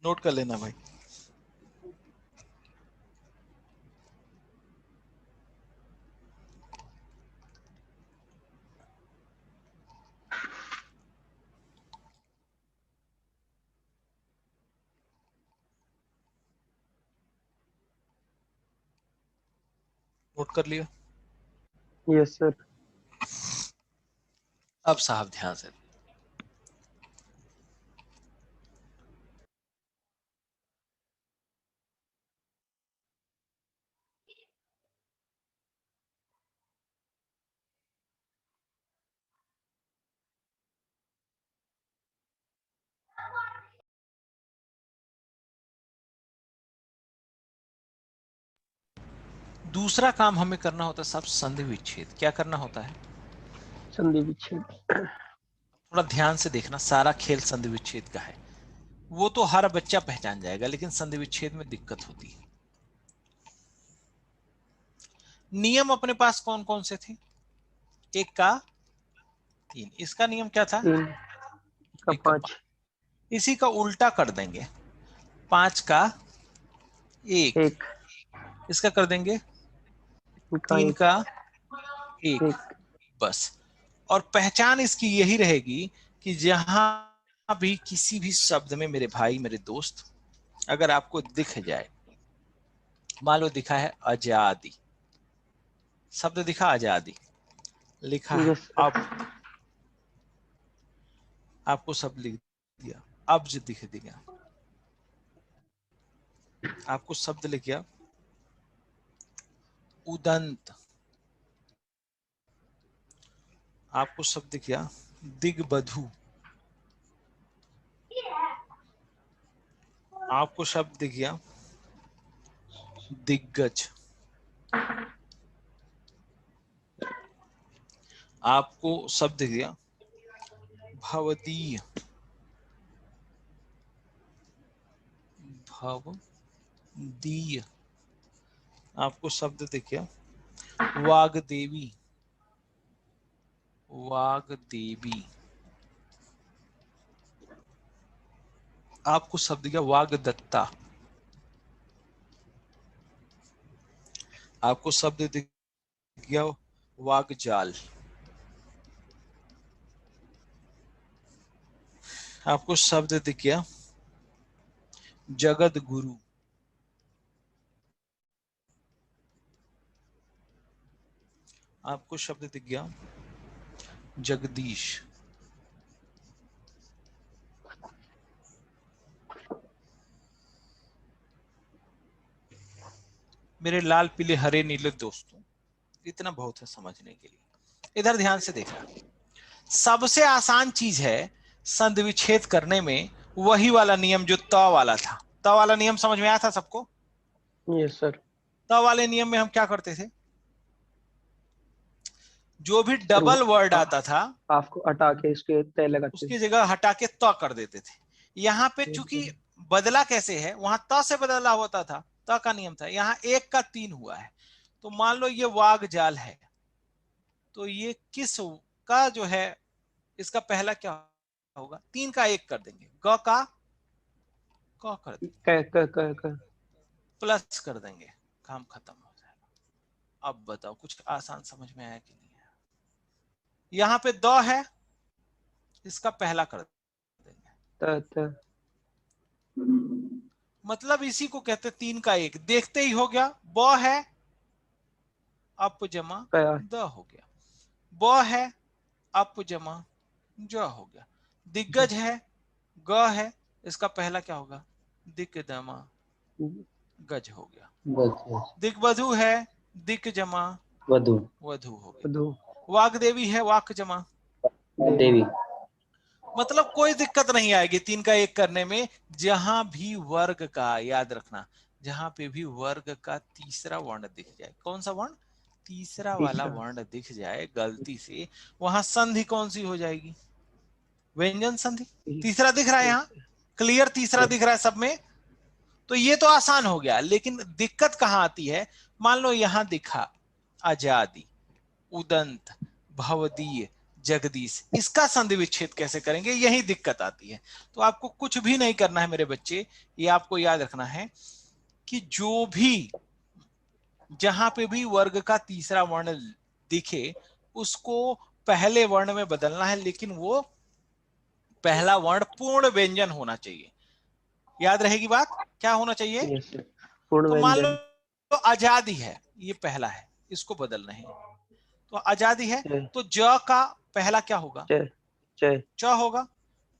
नोट कर लेना भाई। नोट कर लिया? Yes sir. अब साहब ध्यान से, दूसरा काम हमें करना होता है साहब संधि विच्छेद। क्या करना होता है? संधि विच्छेद। थोड़ा ध्यान से देखना, सारा खेल संधि विच्छेद का है। वो तो हर बच्चा पहचान जाएगा, लेकिन संधि विच्छेद में दिक्कत होती है। नियम अपने पास कौन कौन से थे? 1 का 3, इसका नियम क्या था? 3 का 1 का 5। 5, इसी का उल्टा कर देंगे, 5 का 1, 1 इसका कर देंगे का 3 1। का 1, 1 बस। और पहचान इसकी यही रहेगी कि जहां भी किसी भी शब्द में मेरे भाई मेरे दोस्त अगर आपको दिख जाए, मान लो दिखा है आजादी, शब्द दिखा आजादी, लिखा है यस सर। अब, आपको सब लिख दिया, अब्ज दिख दिया, आपको शब्द लिख गया उदंत, आपको शब्द दिख गया दिग्बधु, आपको शब्द दिख गया दिग्गज, आपको शब्द दिख गया भवदीय, भवदीय, आपको शब्द दिख गया वाग्देवी, वाग्देवी, आपको शब्द दिख गया वाग्दत्ता, आपको शब्द दिख गया वाग्जाल, आपको शब्द दिख गया जगत गुरु, आपको शब्द दिख गया जगदीश, मेरे लाल पीले हरे नीले दोस्तों, इतना बहुत है समझने के लिए। इधर ध्यान से देखना, सबसे आसान चीज है संधि विच्छेद करने में वही वाला नियम जो त वाला था। त वाला नियम समझ में आया था सबको? Yes sir. त वाले नियम में हम क्या करते थे, जो भी डबल वर्ड आता था आपको हटा के इसके तय लगाते उसकी जगह हटा के त कर देते थे। यहाँ पे चूंकि बदला कैसे है, वहां त से बदला होता था, त का नियम था, यहाँ 1 का 3 हुआ है। तो मान लो ये वाग जाल है, तो ये किस का जो है, इसका पहला क्या होगा, 3 का 1 कर देंगे, ग का क कर देंगे, क प्लस कर देंगे, काम खत्म हो जाएगा। अब बताओ कुछ आसान समझ में आया कि नहीं आया? यहाँ पे द है, इसका पहला कर देंगे, त मतलब इसी को कहते 3 का 1, देखते ही हो गया। ब है, अप जमा द हो गया, ब है, अप जमा ज हो गया। दिग्गज है, ग है, इसका पहला क्या होगा, दिक जमा गज हो गया। बस दिग्बधु है, दिक जमा वधु वधु हो गया। दो वाग्देवी है, वाक जमा, देवी मतलब कोई दिक्कत नहीं आएगी 3 का 1 करने में। जहां भी वर्ग का, याद रखना, जहां पे भी वर्ग का तीसरा वर्ण दिख जाए, कौन सा वर्ण, तीसरा वाला तीसरा। वर्ण दिख जाए गलती से, वहां संधि कौन सी हो जाएगी, व्यंजन संधि। तीसरा दिख रहा है यहाँ, क्लियर तीसरा दिख रहा है सब में, तो ये तो आसान हो गया। लेकिन दिक्कत कहां आती है, मान लो यहां दिखा अजादि, उदंत, भवदीय, जगदीश, इसका संधि विच्छेद कैसे करेंगे, यही दिक्कत आती है। तो आपको कुछ भी नहीं करना है मेरे बच्चे, ये आपको याद रखना है कि जो भी, जहां पे भी वर्ग का तीसरा वर्ण दिखे उसको पहले वर्ण में बदलना है, लेकिन वो पहला वर्ण पूर्ण व्यंजन होना चाहिए। याद रहेगी बात, क्या होना चाहिए। यस सर, पूर्ण तो मान लो व्यंजन। तो आजादी है, ये पहला है, इसको बदलना है। तो आजादी है, च तो ज का पहला क्या होगा, च च च होगा।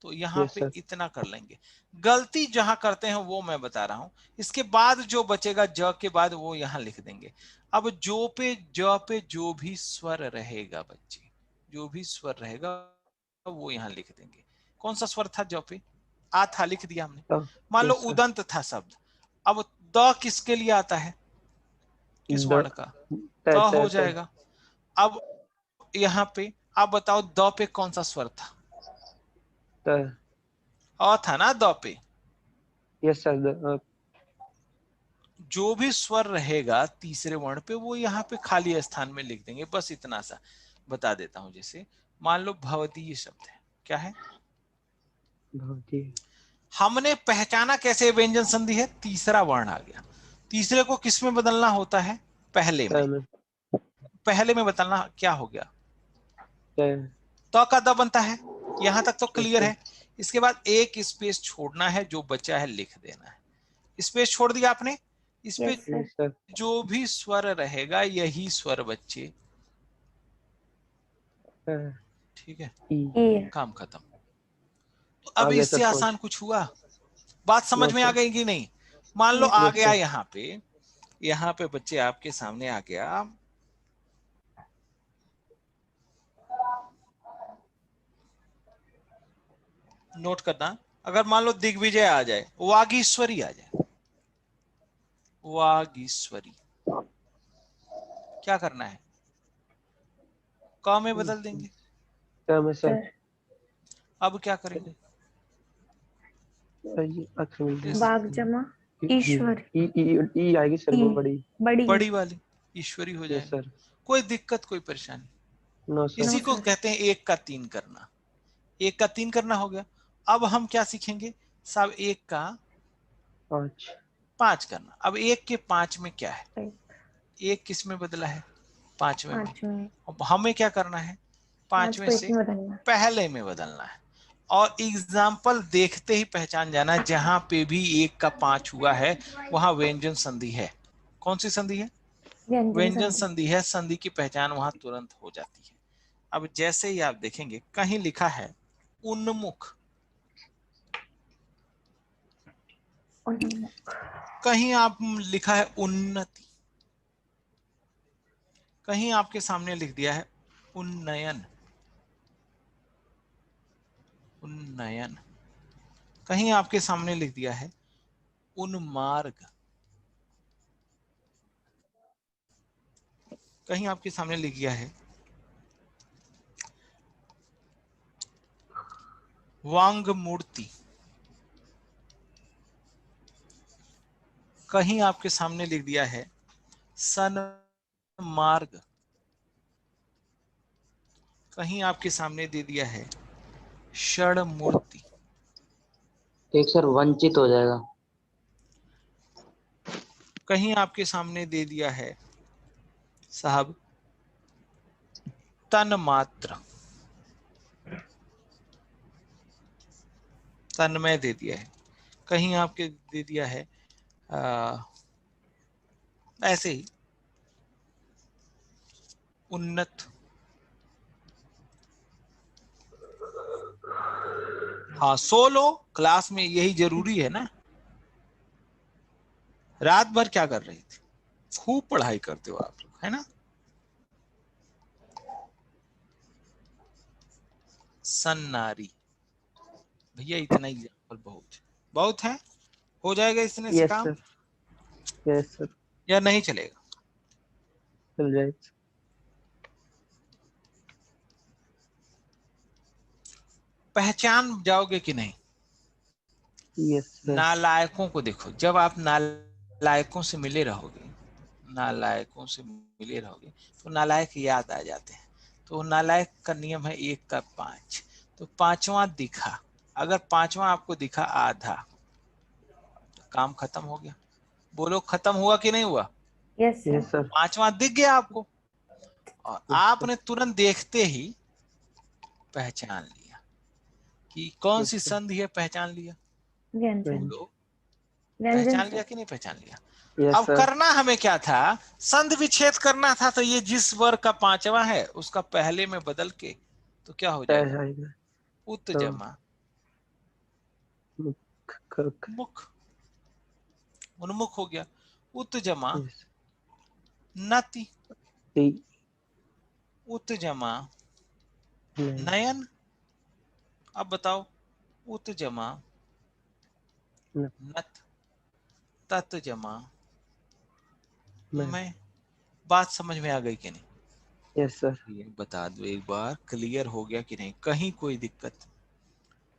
तो यहां यस पे सर। इतना कर लेंगे। गलती जहां करते हैं वो मैं बता रहा हूं, इसके बाद जो बचेगा ज के बाद वो यहां लिख देंगे। अब जो पे ज पे जो भी स्वर रहेगा बच्चे, जो भी स्वर रहेगा वो यहां लिख देंगे। कौन सा स्वर था ज पे, आ था, लिख दिया हमने। मान लो यस सर। उदंत था शब्द, अब द किसके लिए आता है, किस द वर्ण का, त हो जाएगा। अब यहां पे आप बताओ द पे कौन सा स्वर था, त। अ था ना द पे। Yes sir. जो भी स्वर रहेगा तीसरे वर्ण पे वो यहाँ पे खाली स्थान में लिख देंगे, बस इतना सा बता देता हूं। जैसे मान लो भवदीय शब्द है, क्या है, भवदीय। हमने पहचाना कैसे व्यंजन संधि है, तीसरा वर्ण आ गया। तीसरे को किस में बदलना होता है, पहले में। पहले में बदलना, क्या हो गया, तो का द बनता है, यहां तक तो क्लियर है। इसके बाद एक स्पेस छोड़ना है, जो बचा है लिख देना है। स्पेस छोड़ दिया आपने, इस पे यस सर। जो भी स्वर रहेगा यही स्वर बच्चे, ठीक है, ए काम खत्म। तो आ अब गया इससे सर आसान समझ। कुछ हुआ, बात समझ नो में आ सर। गई कि नहीं। मान लो यस आ यस गया सर। यहाँ पे बच्चे आपके सामने आ गया, नोट करना। अगर मान लो दिग्विजय आ जाए, वागीश्वरी आ जाए, वागीश्वरी, क्या करना है, क में बदल देंगे। क्या में सर। सर अब क्या करेंगे, अक्षर मिल इस वाग जमा ईश्वर, ई ई ई आएगी सर, ई वो बड़ी। बड़ी। बड़ी वाली ईश्वरी हो यस जाएगा। सर। कोई दिक्कत कोई परेशानी, नो सर। नो इसी को सर। कहते हैं एक का तीन करना। एक का तीन करना हो गया। अब हम क्या सीखेंगे साहब, एक का 5। पांच करना। अब एक के पांच में क्या है, एक किस में बदला है, पांचवें में। 5 में, अब हमें क्या करना है, 5 पांचवें को 1 से में बदलना। पहले में बदलना है। और एग्जाम्पल देखते ही पहचान जाना, जहां पे भी एक का पांच हुआ है वहां व्यंजन संधि है। कौन सी संधि है, व्यंजन व्यंजन संधि। संधि है। संधि की पहचान वहां तुरंत हो जाती है। अब जैसे ही आप देखेंगे कहीं लिखा है उन्मुख, उन्मुख। कहीं आप लिखा है उन्नति, कहीं आपके सामने लिख दिया है उन्नयन, उन्नयन, कहीं आपके सामने लिख दिया है उन्मार्ग, कहीं आपके सामने लिख दिया है वांग मूर्ति, कहीं आपके सामने लिख दिया है सन्मार्ग, कहीं आपके सामने दे दिया है षण मूर्ति, एक सर वंचित हो जाएगा। कहीं आपके सामने दे दिया है साहब तन मात्र, तन्मय दे दिया है। कहीं आपके दे दिया है ऐसे ही उन्नत। हाँ सो लो, क्लास में यही जरूरी है ना। रात भर क्या कर रही थी, खूब पढ़ाई करते हो आप लोग, है ना। सन्नारी, भैया इतना एग्जाम्पल बहुत है, बहुत है, हो जाएगा इतने से यस काम। सर। यस सर, या नहीं चलेगा? चल जाएगा। पहचान जाओगे कि नहीं? Yes sir. नालायकों को देखो, जब आप नालायकों से मिले रहोगे, नालायकों से मिले रहोगे तो नालायक याद आ जाते हैं। तो नालायक का नियम है 1 का 5। तो 5वां दिखा, अगर 5वां आपको दिखा आधा, तो काम खत्म हो गया। बोलो खत्म हुआ कि नहीं हुआ? Yes sir. Yes sir. 5वां दिख गया आपको और आपने तुरंत देखते ही पहचान लिया कि कौन सी संधि है, पहचान लिया। व्यंजन। बोलो व्यंजन पहचान लिया सर। कि नहीं पहचान लिया? यस अब सर। करना हमें क्या था, संधि विच्छेद करना था। तो ये जिस वर्ग का 5वां है उसका पहले में बदल के तो क्या हो तय जाएगा? जाएगा। उत तो जमा क- मुख, उन्मुख हो गया। उत जमा यस। नति, टी। उत जमा नहीं। नयन। अब बताओ, उत जमा न- नत, तत जमा मैं। मैं। बात समझ में आ गई कि नहीं? Yes sir. ये बता दो एक बार, क्लियर हो गया कि नहीं, कहीं कोई दिक्कत?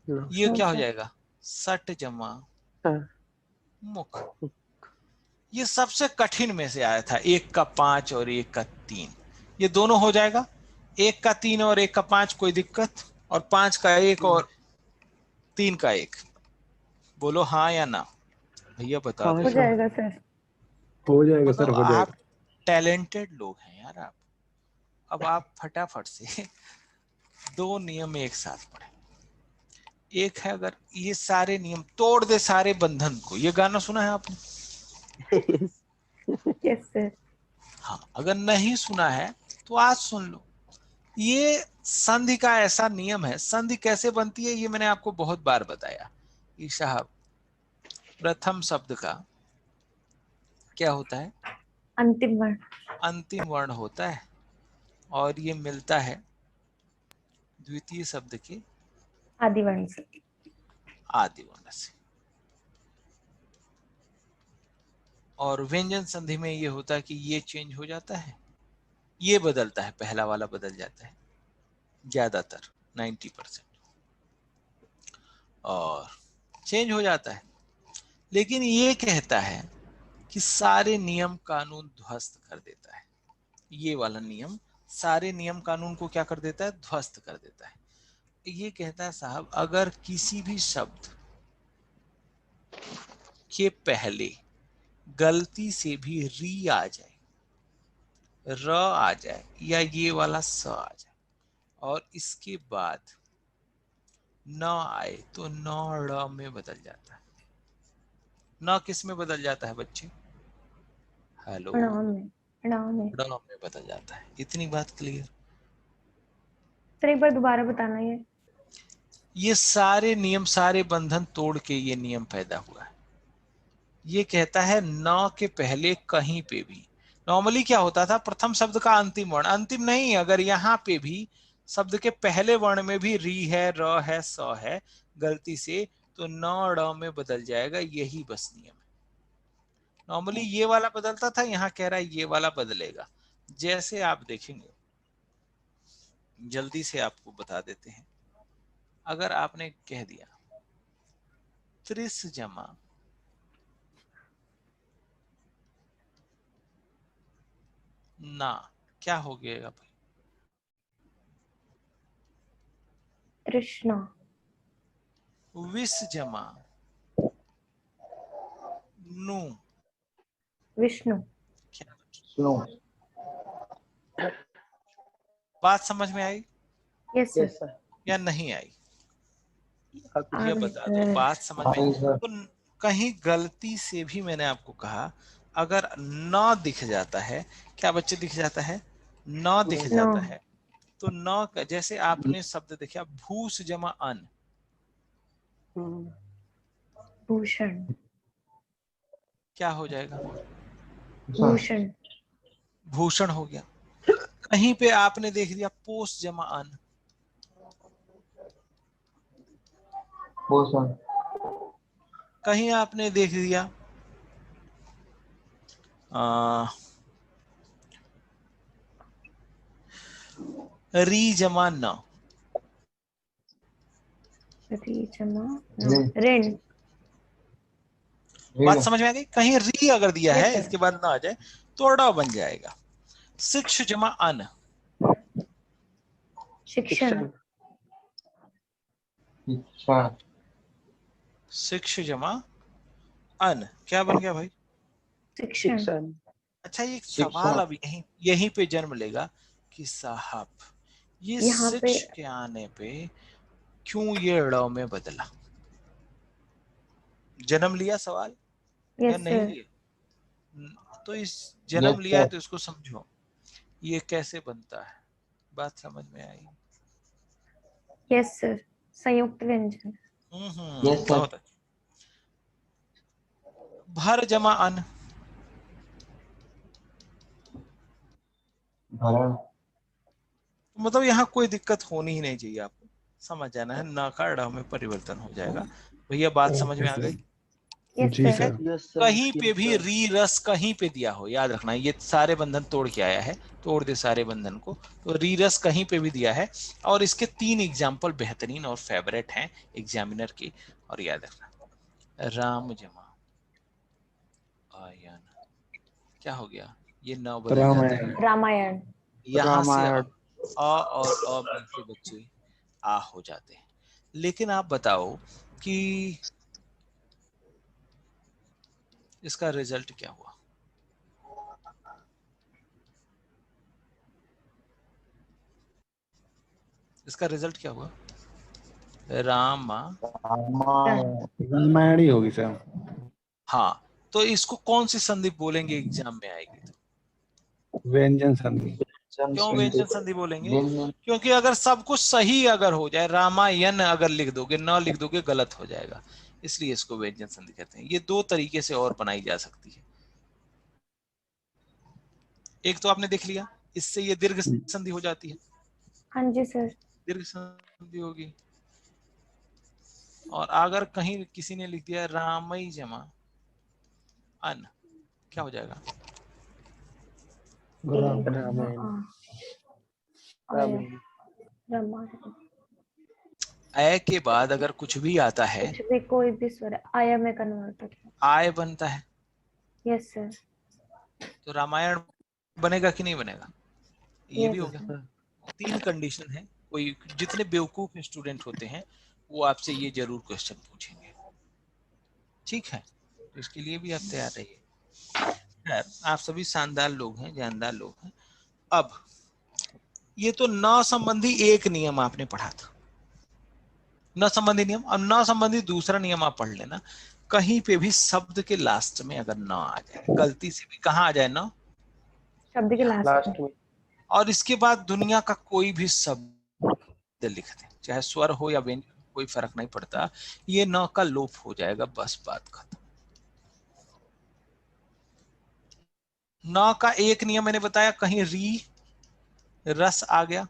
नो। ये नो क्या हो सर। जाएगा? सट जमा हाँ। मुख। ये सबसे कठिन में से आया था, 1 का 5 और 1 का 3। ये दोनों हो जाएगा, 1 का 3 और 1 का 5, कोई दिक्कत? और 5 का 1 और 3 का 1। बोलो हाँ या ना, भैया बता हाँ दो हो एक सर। बार। जाएगा सर। हो जाएगा मतलब सर, हो आप जाएगा। टैलेंटेड लोग हैं यार आप। अब आप फटाफट से 2 नियम एक साथ पढ़े। एक है, अगर ये सारे नियम तोड़ दे सारे बंधन को, ये गाना सुना है आपने? Yes sir. हाँ, अगर नहीं सुना है तो आज सुन लो। ये संधि का ऐसा नियम है। संधि कैसे बनती है ये मैंने आपको बहुत बार बताया कि साहब, प्रथम शब्द का क्या होता है? अंतिम वर्ण। अंतिम वर्ण होता है और ये मिलता है द्वितीय शब्द के आदि वर्ण से। आदि वर्ण से। और व्यंजन संधि में ये होता है कि ये चेंज हो जाता है, ये बदलता है, पहला वाला बदल जाता है ज्यादातर 90%, और चेंज हो जाता है। लेकिन ये कहता है कि सारे नियम कानून ध्वस्त कर देता है। ये वाला नियम सारे नियम कानून को क्या कर देता है? ध्वस्त कर देता है। ये कहता है साहब, अगर किसी भी शब्द के पहले गलती से भी री आ जाए, र आ जाए, या ये वाला स आ जाए, और इसके बाद न आए, तो न ड़ में बदल जाता है। न किस में बदल जाता है बच्चे? हेलो? ण में। ण में। ड़ में बदल जाता है। इतनी बात क्लियर? सर एक बार दोबारा बताना ये। ये सारे नियम, सारे बंधन तोड़ के ये नियम पैदा हुआ है। ये कहता है न के पहले कहीं पे भी, नॉर्मली क्या होता था, प्रथम शब्द का अंतिम वर्ण, अंतिम नहीं, अगर यहाँ पे भी शब्द के पहले वर्ण में भी री है, र है, स है, गलती से, तो न ड़ में बदल जाएगा। यही बस नियम है। नॉर्मली ये वाला बदलता था, यहाँ कह रहा है ये वाला बदलेगा। जैसे आप देखेंगे, जल्दी से आपको बता देते हैं। अगर आपने कह दिया त्रिस जमा ना, क्या हो गएगा भाई? तृष्णा। विस जमा नु, विष्णु। क्या? स्नो। बात समझ में आई यस सर। Yes sir. या नहीं आई? आ ये गई बता दो, सर। बात समझ में आई? सर। तो कहीं गलती से भी मैंने आपको कहा, अगर न दिख जाता है, क्या बच्चे दिख जाता है? न दिख नो। जाता है, तो न का, जैसे आपने शब्द देखा भूस जमा अन, भूषण। क्या हो जाएगा? भूषण। भूषण हो गया। कहीं पे आपने देख दिया पोष जमा अन, भूषण। कहीं आपने देख दिया री जमा न, री जमा ऋण। बात समझ में आ गई? कहीं री अगर दिया Yes, है sir. इसके बाद ना आ जाए तो ड़ बन जाएगा। शिक्ष जमा अन, शिक्षण। शिक्षण। शिक्ष जमा अन क्या बन गया भाई? शिक्षण। शिक्षण। अच्छा, ये एक शिक्षण। सवाल अब यहीं पे जन्म लेगा कि साहब ये यहाँ पे शिक्ष के आने पे क्यों ये ड़ में बदला? जन्म लिया सवाल या यस नहीं सर। लिया? तो इस जन्म Yes, लिया है sir. तो इसको समझो ये कैसे बनता है। बात समझ में आई? यस सर, संयुक्त व्यंजन। Yes, sir. बहुत अच्छा। भर जमा अन, भरण। मतलब यहाँ कोई दिक्कत होनी ही नहीं चाहिए, आपको समझ जाना है न का ड़ में परिवर्तन हो जाएगा। भैया बात समझ में आ गई? यस जी सर। सर। Yes sir. कहीं पे भी री रस कहीं पे दिया हो, याद रखना ये सारे बंधन तोड़ के आया है, तोड़ दे सारे बंधन को। तो री रस कहीं पे भी दिया है और इसके 3 एग्जाम्पल बेहतरीन और फेवरेट हैं एग्जामिनर की। और याद रखना राम जमा आयन, क्या हो गया? ये न बदल जाता है, रामायण। रामायण। यहाँ से रामायण। अ और अ मिलके बच्चे आ हो जाते हैं। लेकिन आप बताओ कि इसका रिजल्ट क्या हुआ? इसका रिजल्ट क्या हुआ? रामा। रामायण। रामायण ही होगी सर। हाँ, तो इसको कौन सी संधि बोलेंगे एग्जाम में आएगी तो? व्यंजन संधि। क्यों व्यंजन संधि बोलेंगे? व्यंजन। क्योंकि अगर सब कुछ सही अगर हो जाए, रामायण अगर लिख दोगे, न लिख दोगे गलत हो जाएगा, इसलिए इसको व्यंजन संधि कहते हैं। ये 2 तरीके से और बनाई जा सकती है। एक तो आपने देख लिया, इससे ये दीर्घ संधि हो जाती है, हाँ जी सर। दीर्घ संधि होगी। और अगर कहीं किसी ने लिख दिया रामई जमा अन, क्या हो जाएगा? रामायण। रामायण। रामायण। अ के बाद अगर कुछ भी आता है, कुछ भी कोई भी स्वर आया में कन्वर्ट होता आय बनता है, है। Yes sir. तो रामायण बनेगा कि नहीं बनेगा? ये भी हो यस गया। सर। 3 कंडीशन है। कोई जितने बेवकूफ स्टूडेंट होते हैं वो आपसे ये जरूर क्वेश्चन पूछेंगे, ठीक है? तो इसके लिए भी आप तैयार रहिए। खैर, आप सभी शानदार लोग हैं, जानदार लोग हैं। अब ये तो न संबंधी एक नियम आपने पढ़ा था, न संबंधी नियम। अब न संबंधी दूसरा नियम आप पढ़ लेना। कहीं पे भी शब्द के लास्ट में अगर न आ जाए, गलती से भी कहाँ आ जाए न, शब्द के लास्ट लास्ट में। में। और इसके बाद दुनिया का कोई भी शब्द लिख दें, चाहे स्वर हो या व्यंजन, कोई फर्क नहीं पड़ता, ये न का लोप हो जाएगा, बस बात खत्म। न का एक नियम मैंने बताया, कहीं री रस आ गया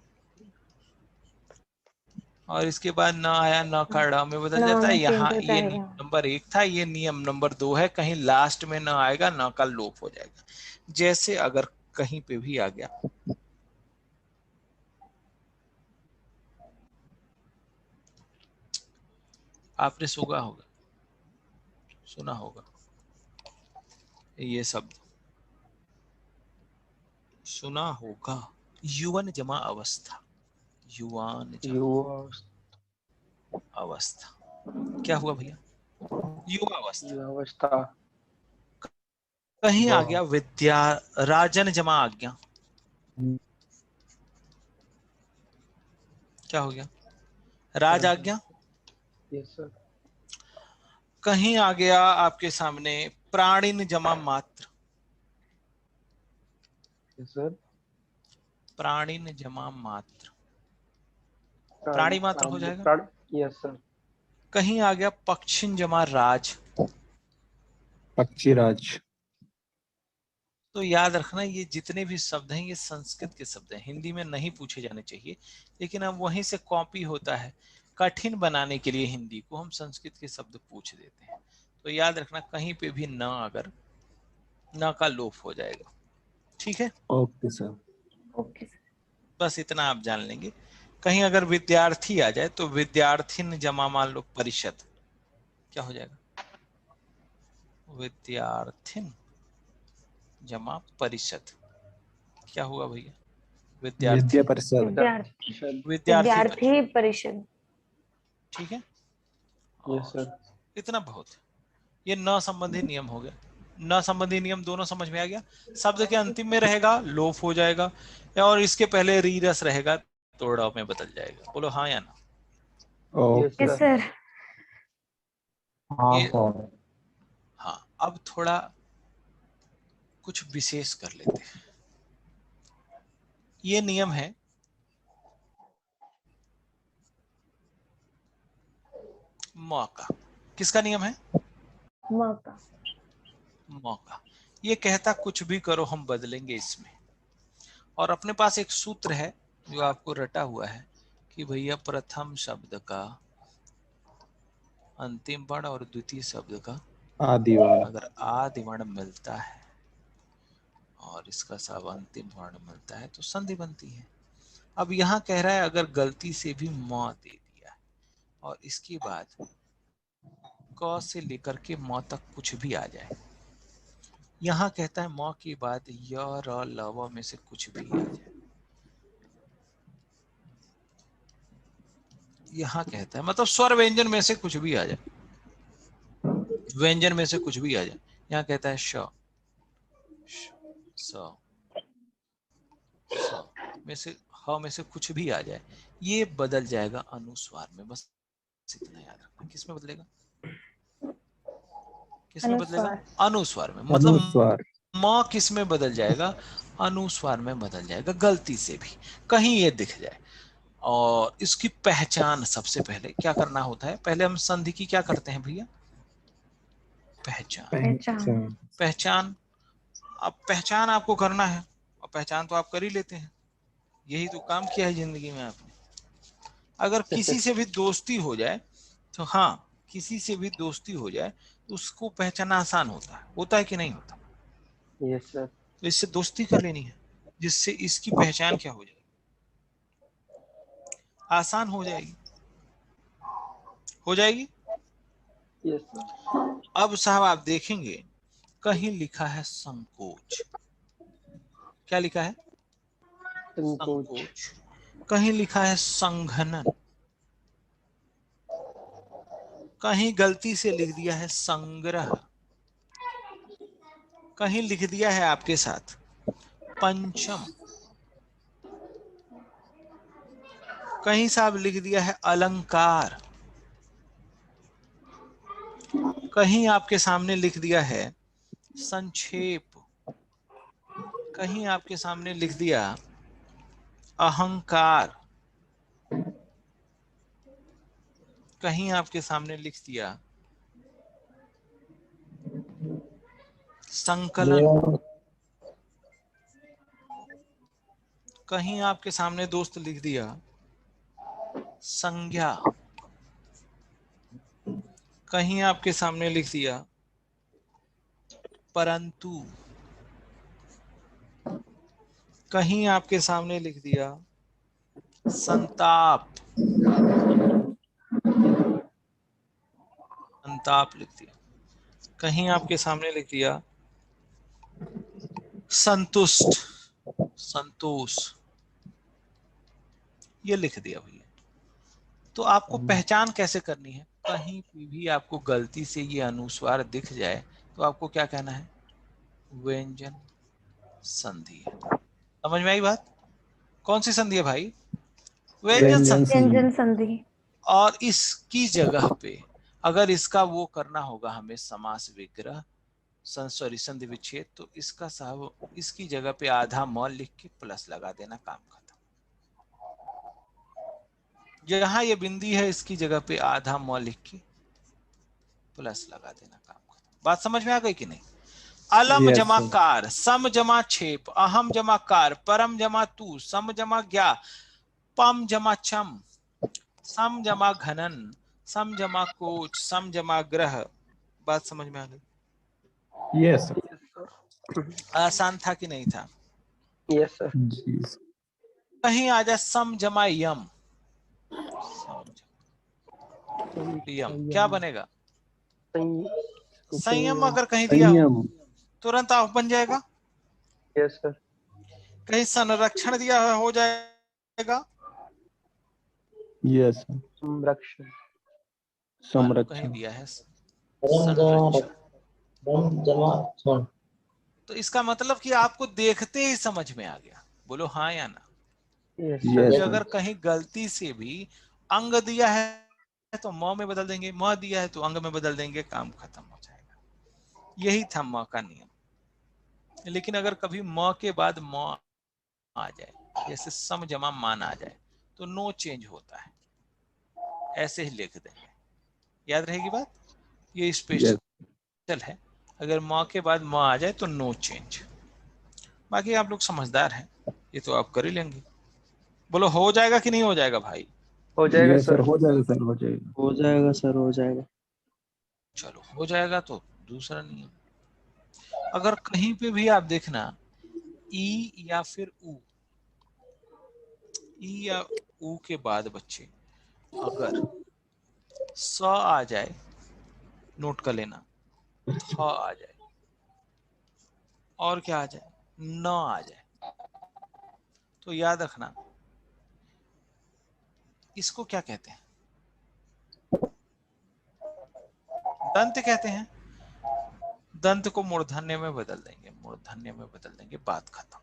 और इसके बाद न आया, न का ड़ में बदल ना जाता है। में यहाँ चेंज हो ये नियम जाएगा। नंबर 1 था, ये नियम नंबर 2 है। कहीं लास्ट में न आएगा, न का लोप हो जाएगा। जैसे अगर कहीं पे भी आ गया, आपने सुना होगा ये शब्द, सुना होगा, युवन जमा अवस्था, युवान जमा युवा। अवस्था। क्या हुआ भैया? युवा अवस्था। युवावस्था। कहीं आ गया विद्या, राजन जमा आज्ञा, क्या हो गया? राज आज्ञा। Yes sir. कहीं आ गया आपके सामने प्राणिन जमा मात्र, यस सर। प्राणिन जमा मात्र, प्राणी मात्र हो जाएगा। Yes sir. कहीं आ गया पक्षिन जमा राज, पक्षीराज। तो याद रखना ये जितने भी शब्द हैं ये संस्कृत के शब्द हैं, हिंदी में नहीं पूछे जाने चाहिए, लेकिन अब वहीं से कॉपी होता है। कठिन बनाने के लिए हिंदी को हम संस्कृत के शब्द पूछ देते हैं। तो याद रखना कहीं पे भी न अगर न का लोप हो जाएगा। ठीक है, ओके सर। Okay sir. बस इतना आप जान लेंगे। कहीं अगर विद्यार्थी आ जाए तो विद्यार्थिन जमा मान लो परिषद, क्या हो जाएगा? विद्यार्थिन जमा परिषद, क्या हुआ भैया? विद्या विद्यार्थी परिषद। विद्यार्थी विद्यार्थी परिषद। विद्यार्थी परिषद। ठीक है, यस और सर। इतना बहुत है। ये न संबंधी नियम हो गया। न संबंधी नियम दोनों समझ में आ गया। शब्द के अंतिम में रहेगा लोप हो जाएगा, और इसके पहले रीरस रहेगा तो ड़ में बदल जाएगा। बोलो हाँ या ना? Yes okay yes sir. Sir. हाँ ये सर। हाँ, अब थोड़ा कुछ विशेष कर लेते हैं। ये नियम है मौका। किसका नियम है? मौका। मौका। ये कहता कुछ भी करो हम बदलेंगे इसमें। और अपने पास एक सूत्र है जो आपको रटा हुआ है कि भैया प्रथम शब्द का अंतिम वर्ण और द्वितीय शब्द का आदि वर्ण। अगर आदि वर्ण मिलता है और इसका सब अंतिम वर्ण मिलता है तो संधि बनती है। अब यहाँ कह रहा है अगर गलती से भी म दे दिया और इसके बाद क से लेकर के म तक कुछ भी आ जाए, यहाँ कहता है म के बाद य र ल व में से कुछ भी आ जाए, यहाँ कहता है मतलब स्वर व्यंजन में से कुछ भी आ जाए, व्यंजन में से कुछ भी आ जाए। यहाँ कहता है श, स, स में से ह में से कुछ भी आ जाए, ये बदल जाएगा अनुस्वार में। बस इतना याद रखना। किस में बदलेगा? किस में बदलेगा? अनुस्वार। अनुस्वार में। मतलब अनुस्वार। म किस में बदल जाएगा? अनुस्वार में बदल जाएगा, गलती से भी कहीं ये दिख जाए। और इसकी पहचान सबसे पहले क्या करना होता है? पहले हम संधि की क्या करते हैं भैया? पहचान। पहचान। पहचान। अब पहचान आपको करना है, और पहचान तो आप कर ही लेते हैं, यही तो काम किया है जिंदगी में आपने। अगर किसी से भी दोस्ती हो जाए तो, हाँ, किसी से भी दोस्ती हो जाए तो उसको पहचानना आसान होता है कि नहीं होता? Yes sir. तो इससे दोस्ती कर लेनी है जिससे इसकी पहचान क्या हो जाएगी? आसान हो जाएगी। हो जाएगी। Yes sir. अब साहब आप देखेंगे कहीं लिखा है संकोच। क्या लिखा है? संकोच। संकोच। कहीं लिखा है संघनन। कहीं गलती से लिख दिया है संग्रह। कहीं लिख दिया है आपके साथ पंचम। कहीं साहब लिख दिया है अलंकार। कहीं आपके सामने लिख दिया है संक्षेप। कहीं आपके सामने लिख दिया अहंकार। कहीं आपके सामने लिख दिया संकलन। कहीं आपके सामने दोस्त लिख दिया संज्ञा। कहीं आपके सामने लिख दिया परंतु। कहीं आपके सामने लिख दिया संताप। संताप लिख दिया। कहीं आपके सामने लिख दिया संतुष्ट, संतोष, ये लिख दिया भैया। तो आपको पहचान कैसे करनी है? कहीं भी आपको गलती से ये अनुस्वार दिख जाए तो आपको क्या कहना है? व्यंजन संधि है। समझ में आई बात? कौन सी संधि है भाई? व्यंजन व्यंजन संधि। संधि। व्यंजन संधि। और इसकी जगह पे अगर इसका वो करना होगा हमें समास विग्रह, सॉरी संधि विच्छेद, तो इसका साहब इसकी जगह पे आधा म लिख के प्लस लगा देना, काम खत्म। जहां ये बिंदी है इसकी जगह पे आधा म लिख के प्लस लगा देना, काम खत्म। बात समझ में आ गई कि नहीं? अलम यस जमा सर। कार, सम जमा छेप, अहम जमा कार, परम जमा तू, सम जमा ज्ञा, पम जमा चम, सम जमा घनन, सम जमा कोच, सम जमा ग्रह। बात समझ में आ गई? Yes sir. आसान था कि नहीं था? Yes sir. जी कहीं आ जाए सम जमा यम, यम क्या बनेगा? संयम अगर कहीं दिया हो संयम। तुरंत ऑफ बन जाएगा। Yes sir. कहीं संरक्षण दिया हो जाएगा। यस संरक्षण। मान लो कहीं संरक्षण। दिया है धर्म जमा संरक्षण, धर्म जमा स्वर्ण। तो इसका मतलब कि आपको देखते ही समझ में आ गया। बोलो हाँ या ना? यस Yes, कि सर। अगर कहीं गलती से भी अंग दिया है तो म में बदल देंगे, म दिया है तो अंग में बदल देंगे, काम खत्म हो जाएगा। यही था म का नियम। लेकिन अगर कभी म के बाद म आ जाए, जैसे सम जमा मान आ जाए, तो नो चेंज होता है, ऐसे ही लिख देंगे। याद रहेगी बात? ये स्पेशल है। अगर म के बाद म आ जाए तो नो चेंज। बाकी आप लोग समझदार हैं, ये तो आप कर ही लेंगे। बोलो हो जाएगा कि नहीं हो जाएगा भाई? हो जाएगा ये सर सर। हो जाएगा सर, हो जाएगा। हो जाएगा सर, हो जाएगा। चलो हो जाएगा तो दूसरा नियम। अगर कहीं पे भी आप देखना ई या फिर ऊ, ई या ऊ के बाद बच्चे अगर स आ जाए, नोट कर लेना, थ आ जाए और क्या आ जाए, न आ जाए, तो याद रखना इसको क्या कहते हैं? दंत कहते हैं। दंत को मूर्धन्य में बदल देंगे, मूर्धन्य में बदल देंगे, बात खत्म।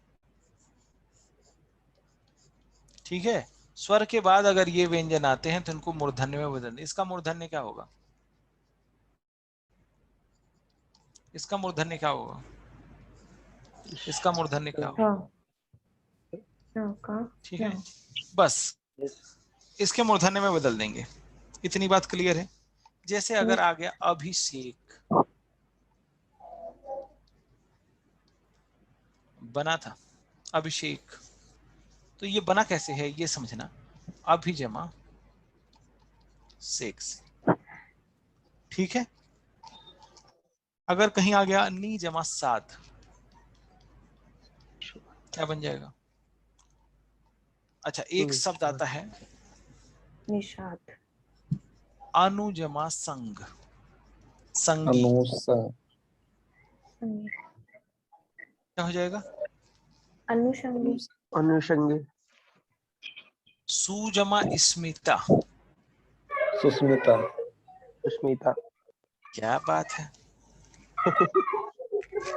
ठीक है? स्वर के बाद अगर ये व्यंजन आते हैं तो इनको मूर्धन्य में बदल देंगे। इसका मूर्धन्य क्या होगा? इसका मूर्धन्य क्या होगा? इसका मूर्धन्य क्या होगा? ठीक है, बस इसके मूर्धन्य में बदल देंगे। इतनी बात क्लियर है? जैसे अगर आ गया अभिषेक, बना था अभिषेक, तो ये बना कैसे है ये समझना। अभि जमा शेख से। ठीक है? अगर कहीं आ गया नी जमा साध, क्या बन जाएगा? अच्छा, एक शब्द आता है निषाद। अनु जमा संग, संगी, अनुसा। क्या हो जाएगा? अनुषंगी। अनुषंगी। सु जमा स्मिता, सुस्मिता। सुष्मिता। क्या बात है।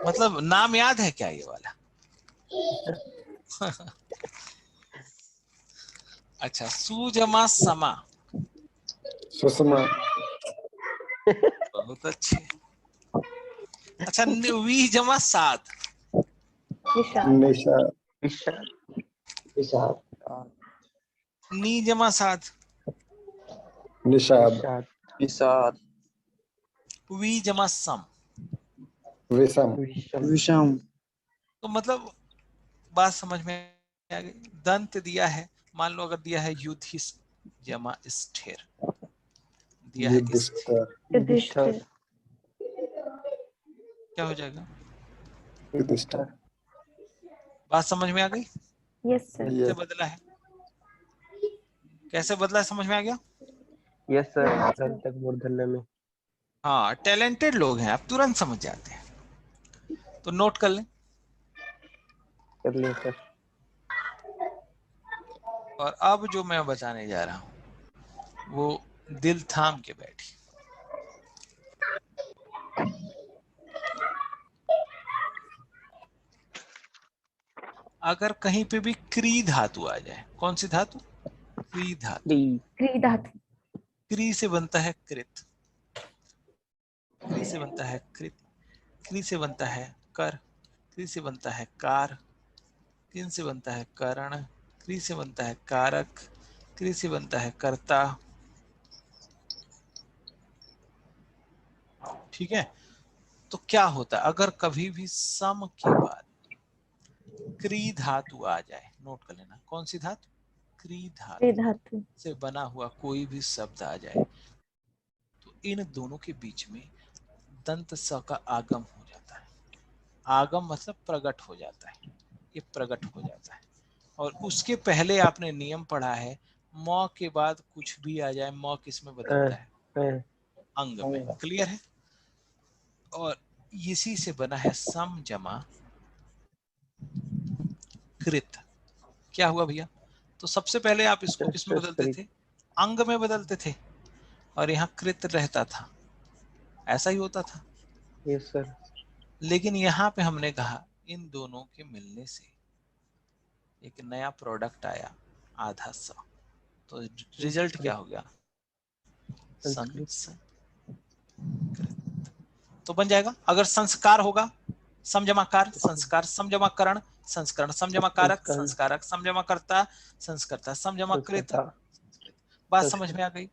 मतलब नाम याद है क्या ये वाला? अच्छा, सु जमा समा, सुषमा। बहुत अच्छे। अच्छा, वी जमा साध, निषाद। निशा। विशाल। विषाद। नी जमा साध, निषाद। निषाद। निषाद। वी जमा सम। विषम। विषम। विषम। तो मतलब बात समझ में आ गई। दंत दिया है, मान लो अगर दिया है युधिष्ठ जमा स्थिर, दिया है स्थिर, युधिष्ठिर। युधिष्ठिर। क्या हो जाएगा? युधिष्ठिर। बात समझ में आ गई? Yes sir. कैसे बदला है? कैसे बदला है, समझ में आ गया? Yes sir. दंत तक मूर्धन्य में। हाँ, टैलेंटेड लोग हैं, आप तुरंत समझ जाते हैं। तो नोट कर लें। कर लिया सर। और अब जो मैं बताने जा रहा हूं वो दिल थाम के बैठी। अगर कहीं पे भी क्री धातु आ जाए, कौन सी धातु? क्री धातु। क्री धातु। क्री से बनता है कृत, क्री से बनता है कृत, क्री से बनता है कर, क्री से बनता है कार, किन से बनता है करण, क्री से बनता है कारक, क्री से बनता है कर्ता। ठीक है? तो क्या होता है अगर कभी भी सम के बाद क्री धातु आ जाए, नोट कर लेना, कौन सी धातु? क्री क्री धातु धातु। से बना हुआ कोई भी शब्द आ जाए तो इन दोनों के बीच में दंत स का आगम हो जाता है। आगम मतलब प्रकट हो जाता है, ये प्रकट हो जाता है। और उसके पहले आपने नियम पढ़ा है, म के बाद कुछ भी आ जाए, म किस में बदलता है? अंग में। क्लियर है? और इसी से बना है सम जमा कृत। क्या हुआ भैया? तो सबसे पहले आप इसको किस में बदलते थे? अंग में बदलते थे, और यहाँ कृत रहता था, ऐसा ही होता था। Yes sir. लेकिन यहाँ पे हमने कहा इन दोनों के मिलने से एक नया प्रोडक्ट आया, आधा स, तो रिजल्ट क्या हो गया? संस्कृत। तो बन जाएगा, अगर संस्कार होगा समजमाकार, संस्कार समजमाकरण, संस्करण समजमाकारक, संस्कारक समजमाकर्ता, संस्कर्ता समजमाकृत। बात समझ में आ गई?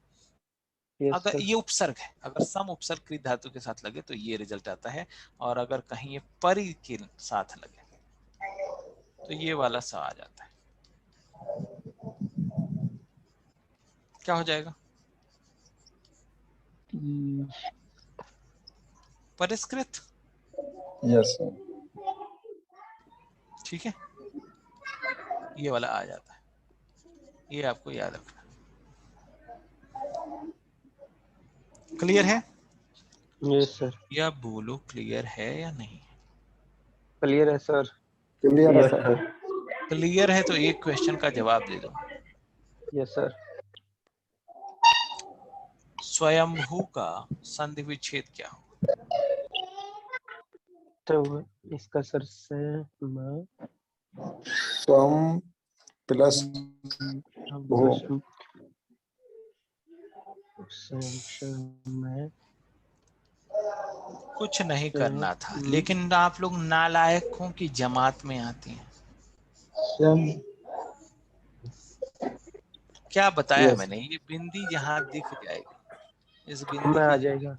अगर ये उपसर्ग है, अगर सम उपसर्ग कृत धातु के साथ लगे तो ये रिजल्ट आता है, और अगर कहीं ये परि के साथ लगे तो ये वाला सा आ जाता है। क्या हो जाएगा? परिष्कृत। Yes sir. ठीक है, ये वाला आ जाता है, ये आपको याद रखना। क्लियर है? Yes sir. या बोलो क्लियर है या नहीं? क्लियर है सर। क्लियर है सर। क्लियर है तो एक क्वेश्चन का जवाब दे दो। Yes sir. स्वयंभू का संधि विच्छेद क्या हो? तो इसका सर से सम प्लस भू। में कुछ नहीं करना था, लेकिन आप लोग नालायकों की जमात में आती हैं। क्या बताया Yes. मैंने? ये बिंदी जहां दिख जाएगी, इस बिंदी में आ की जाएगा।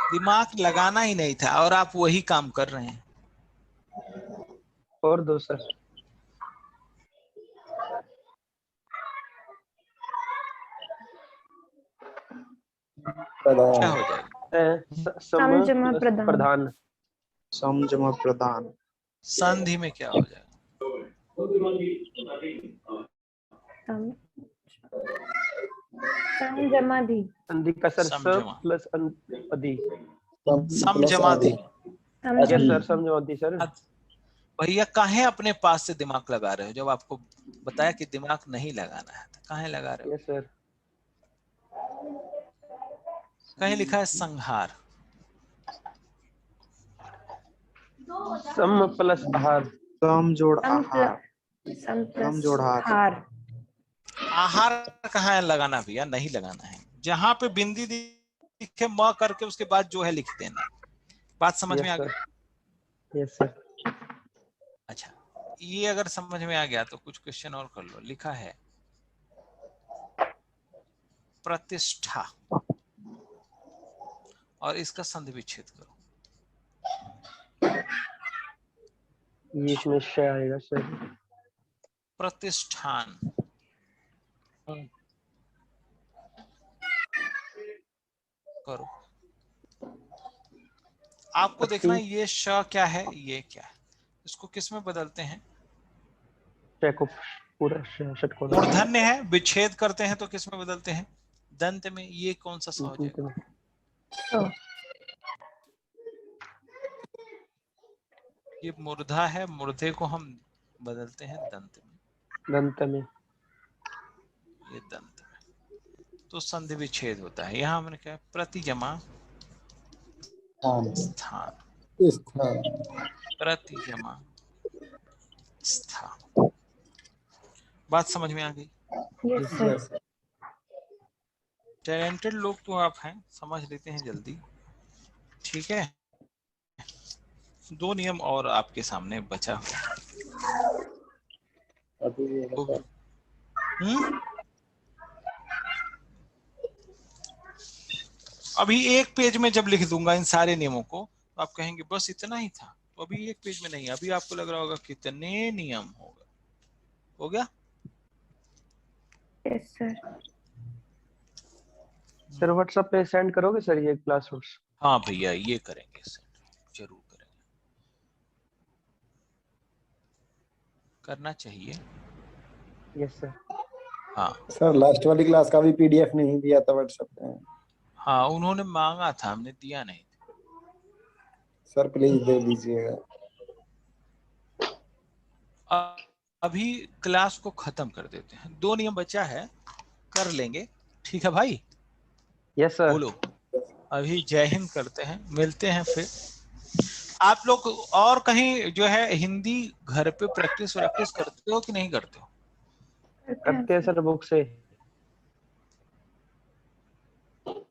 दिमाग लगाना ही नहीं था, और आप वही काम कर रहे हैं। और दो सर। क्या हो जाएगा? सम जमा प्रधान। प्रधान। सम जमा प्रधान। संधि में क्या हो जाएगा? सम सम जमा धी। संधि का सर स समझमा। प्लस अधि। समझमाधि। यस सर, समझमाधि सर। भैया काहे अपने पास से दिमाग लगा रहे हो, जब आपको बताया कि दिमाग नहीं लगाना है, तो काहे लगा रहे हो? Yes sir. कहीं लिखा है संहार। सम प्लस आहार। सम जोड़ सम आहार। सम सम जोड़ हार। हार। आहार कहाँ है लगाना भैया? नहीं लगाना है। जहां पे बिंदी दिखे म करके उसके बाद जो है लिख देना। बात समझ में आ गई? Yes sir. अच्छा, ये अगर समझ में आ गया तो कुछ क्वेश्चन और कर लो। लिखा है प्रतिष्ठा, और इसका संधि विच्छेद करो। ये इसमें श आएगा सर। प्रतिष्ठान। करो। आपको देखना है ये श क्या है, ये क्या है, इसको किस में बदलते हैं? को पूरा षटकोण। मूर्धन्य है, विच्छेद करते हैं तो किस में बदलते हैं? दंत में। ये कौन सा स हो जाएगा? ये मूर्धा है, मूर्धे को हम बदलते हैं दंत में। दंत में। ये दंत में, तो संधि विच्छेद होता है। यहाँ हमने क्या प्रतिजमा स्थान, प्रतिजमा स्थान। बात समझ में आ गई? Yes sir. टैलेंटेड लोग तो आप हैं, समझ लेते हैं जल्दी। ठीक है, 2 नियम और आपके सामने बचा हुआ। अभी एक पेज में जब लिख दूंगा इन सारे नियमों को तो आप कहेंगे बस इतना ही था। तो अभी एक पेज में नहीं, अभी आपको लग रहा होगा कितने नियम हो गया? Yes sir. सर व्हाट्सएप पे सेंड करोगे सर ये क्लास नोट्स? हाँ भैया, ये करेंगे सर, जरूर। करना चाहिए। Yes sir. हाँ सर लास्ट वाली क्लास का भी पीडीएफ नहीं दिया था व्हाट्सएप पे। हाँ, उन्होंने मांगा था, हमने दिया नहीं। सर प्लीज दे दीजिएगा। अभी क्लास को खत्म कर देते हैं, 2 नियम बचा है, कर लेंगे, ठीक है भाई? Yes sir. बोलो, अभी जय हिंद करते हैं, मिलते हैं फिर। आप लोग और कहीं जो है हिंदी घर पे प्रैक्टिस करते हो कि नहीं करते हो? करते हैं सर बुक से।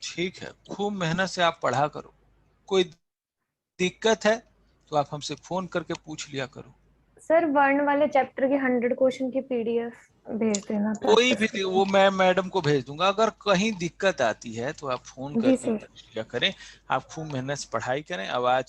ठीक है, खूब मेहनत से आप पढ़ा करो। कोई दिक्कत है तो आप हमसे फोन करके पूछ लिया करो। सर वर्ण वाले चैप्टर के 100 क्वेश्चन की पीडीएफ भेज देना। कोई भी, वो मैं मैडम को भेज दूंगा। अगर कहीं दिक्कत आती है तो आप फोन जी करके सर। पूछ लिया करें। आप खूब मेहनत से पढ़ाई करें। अब आज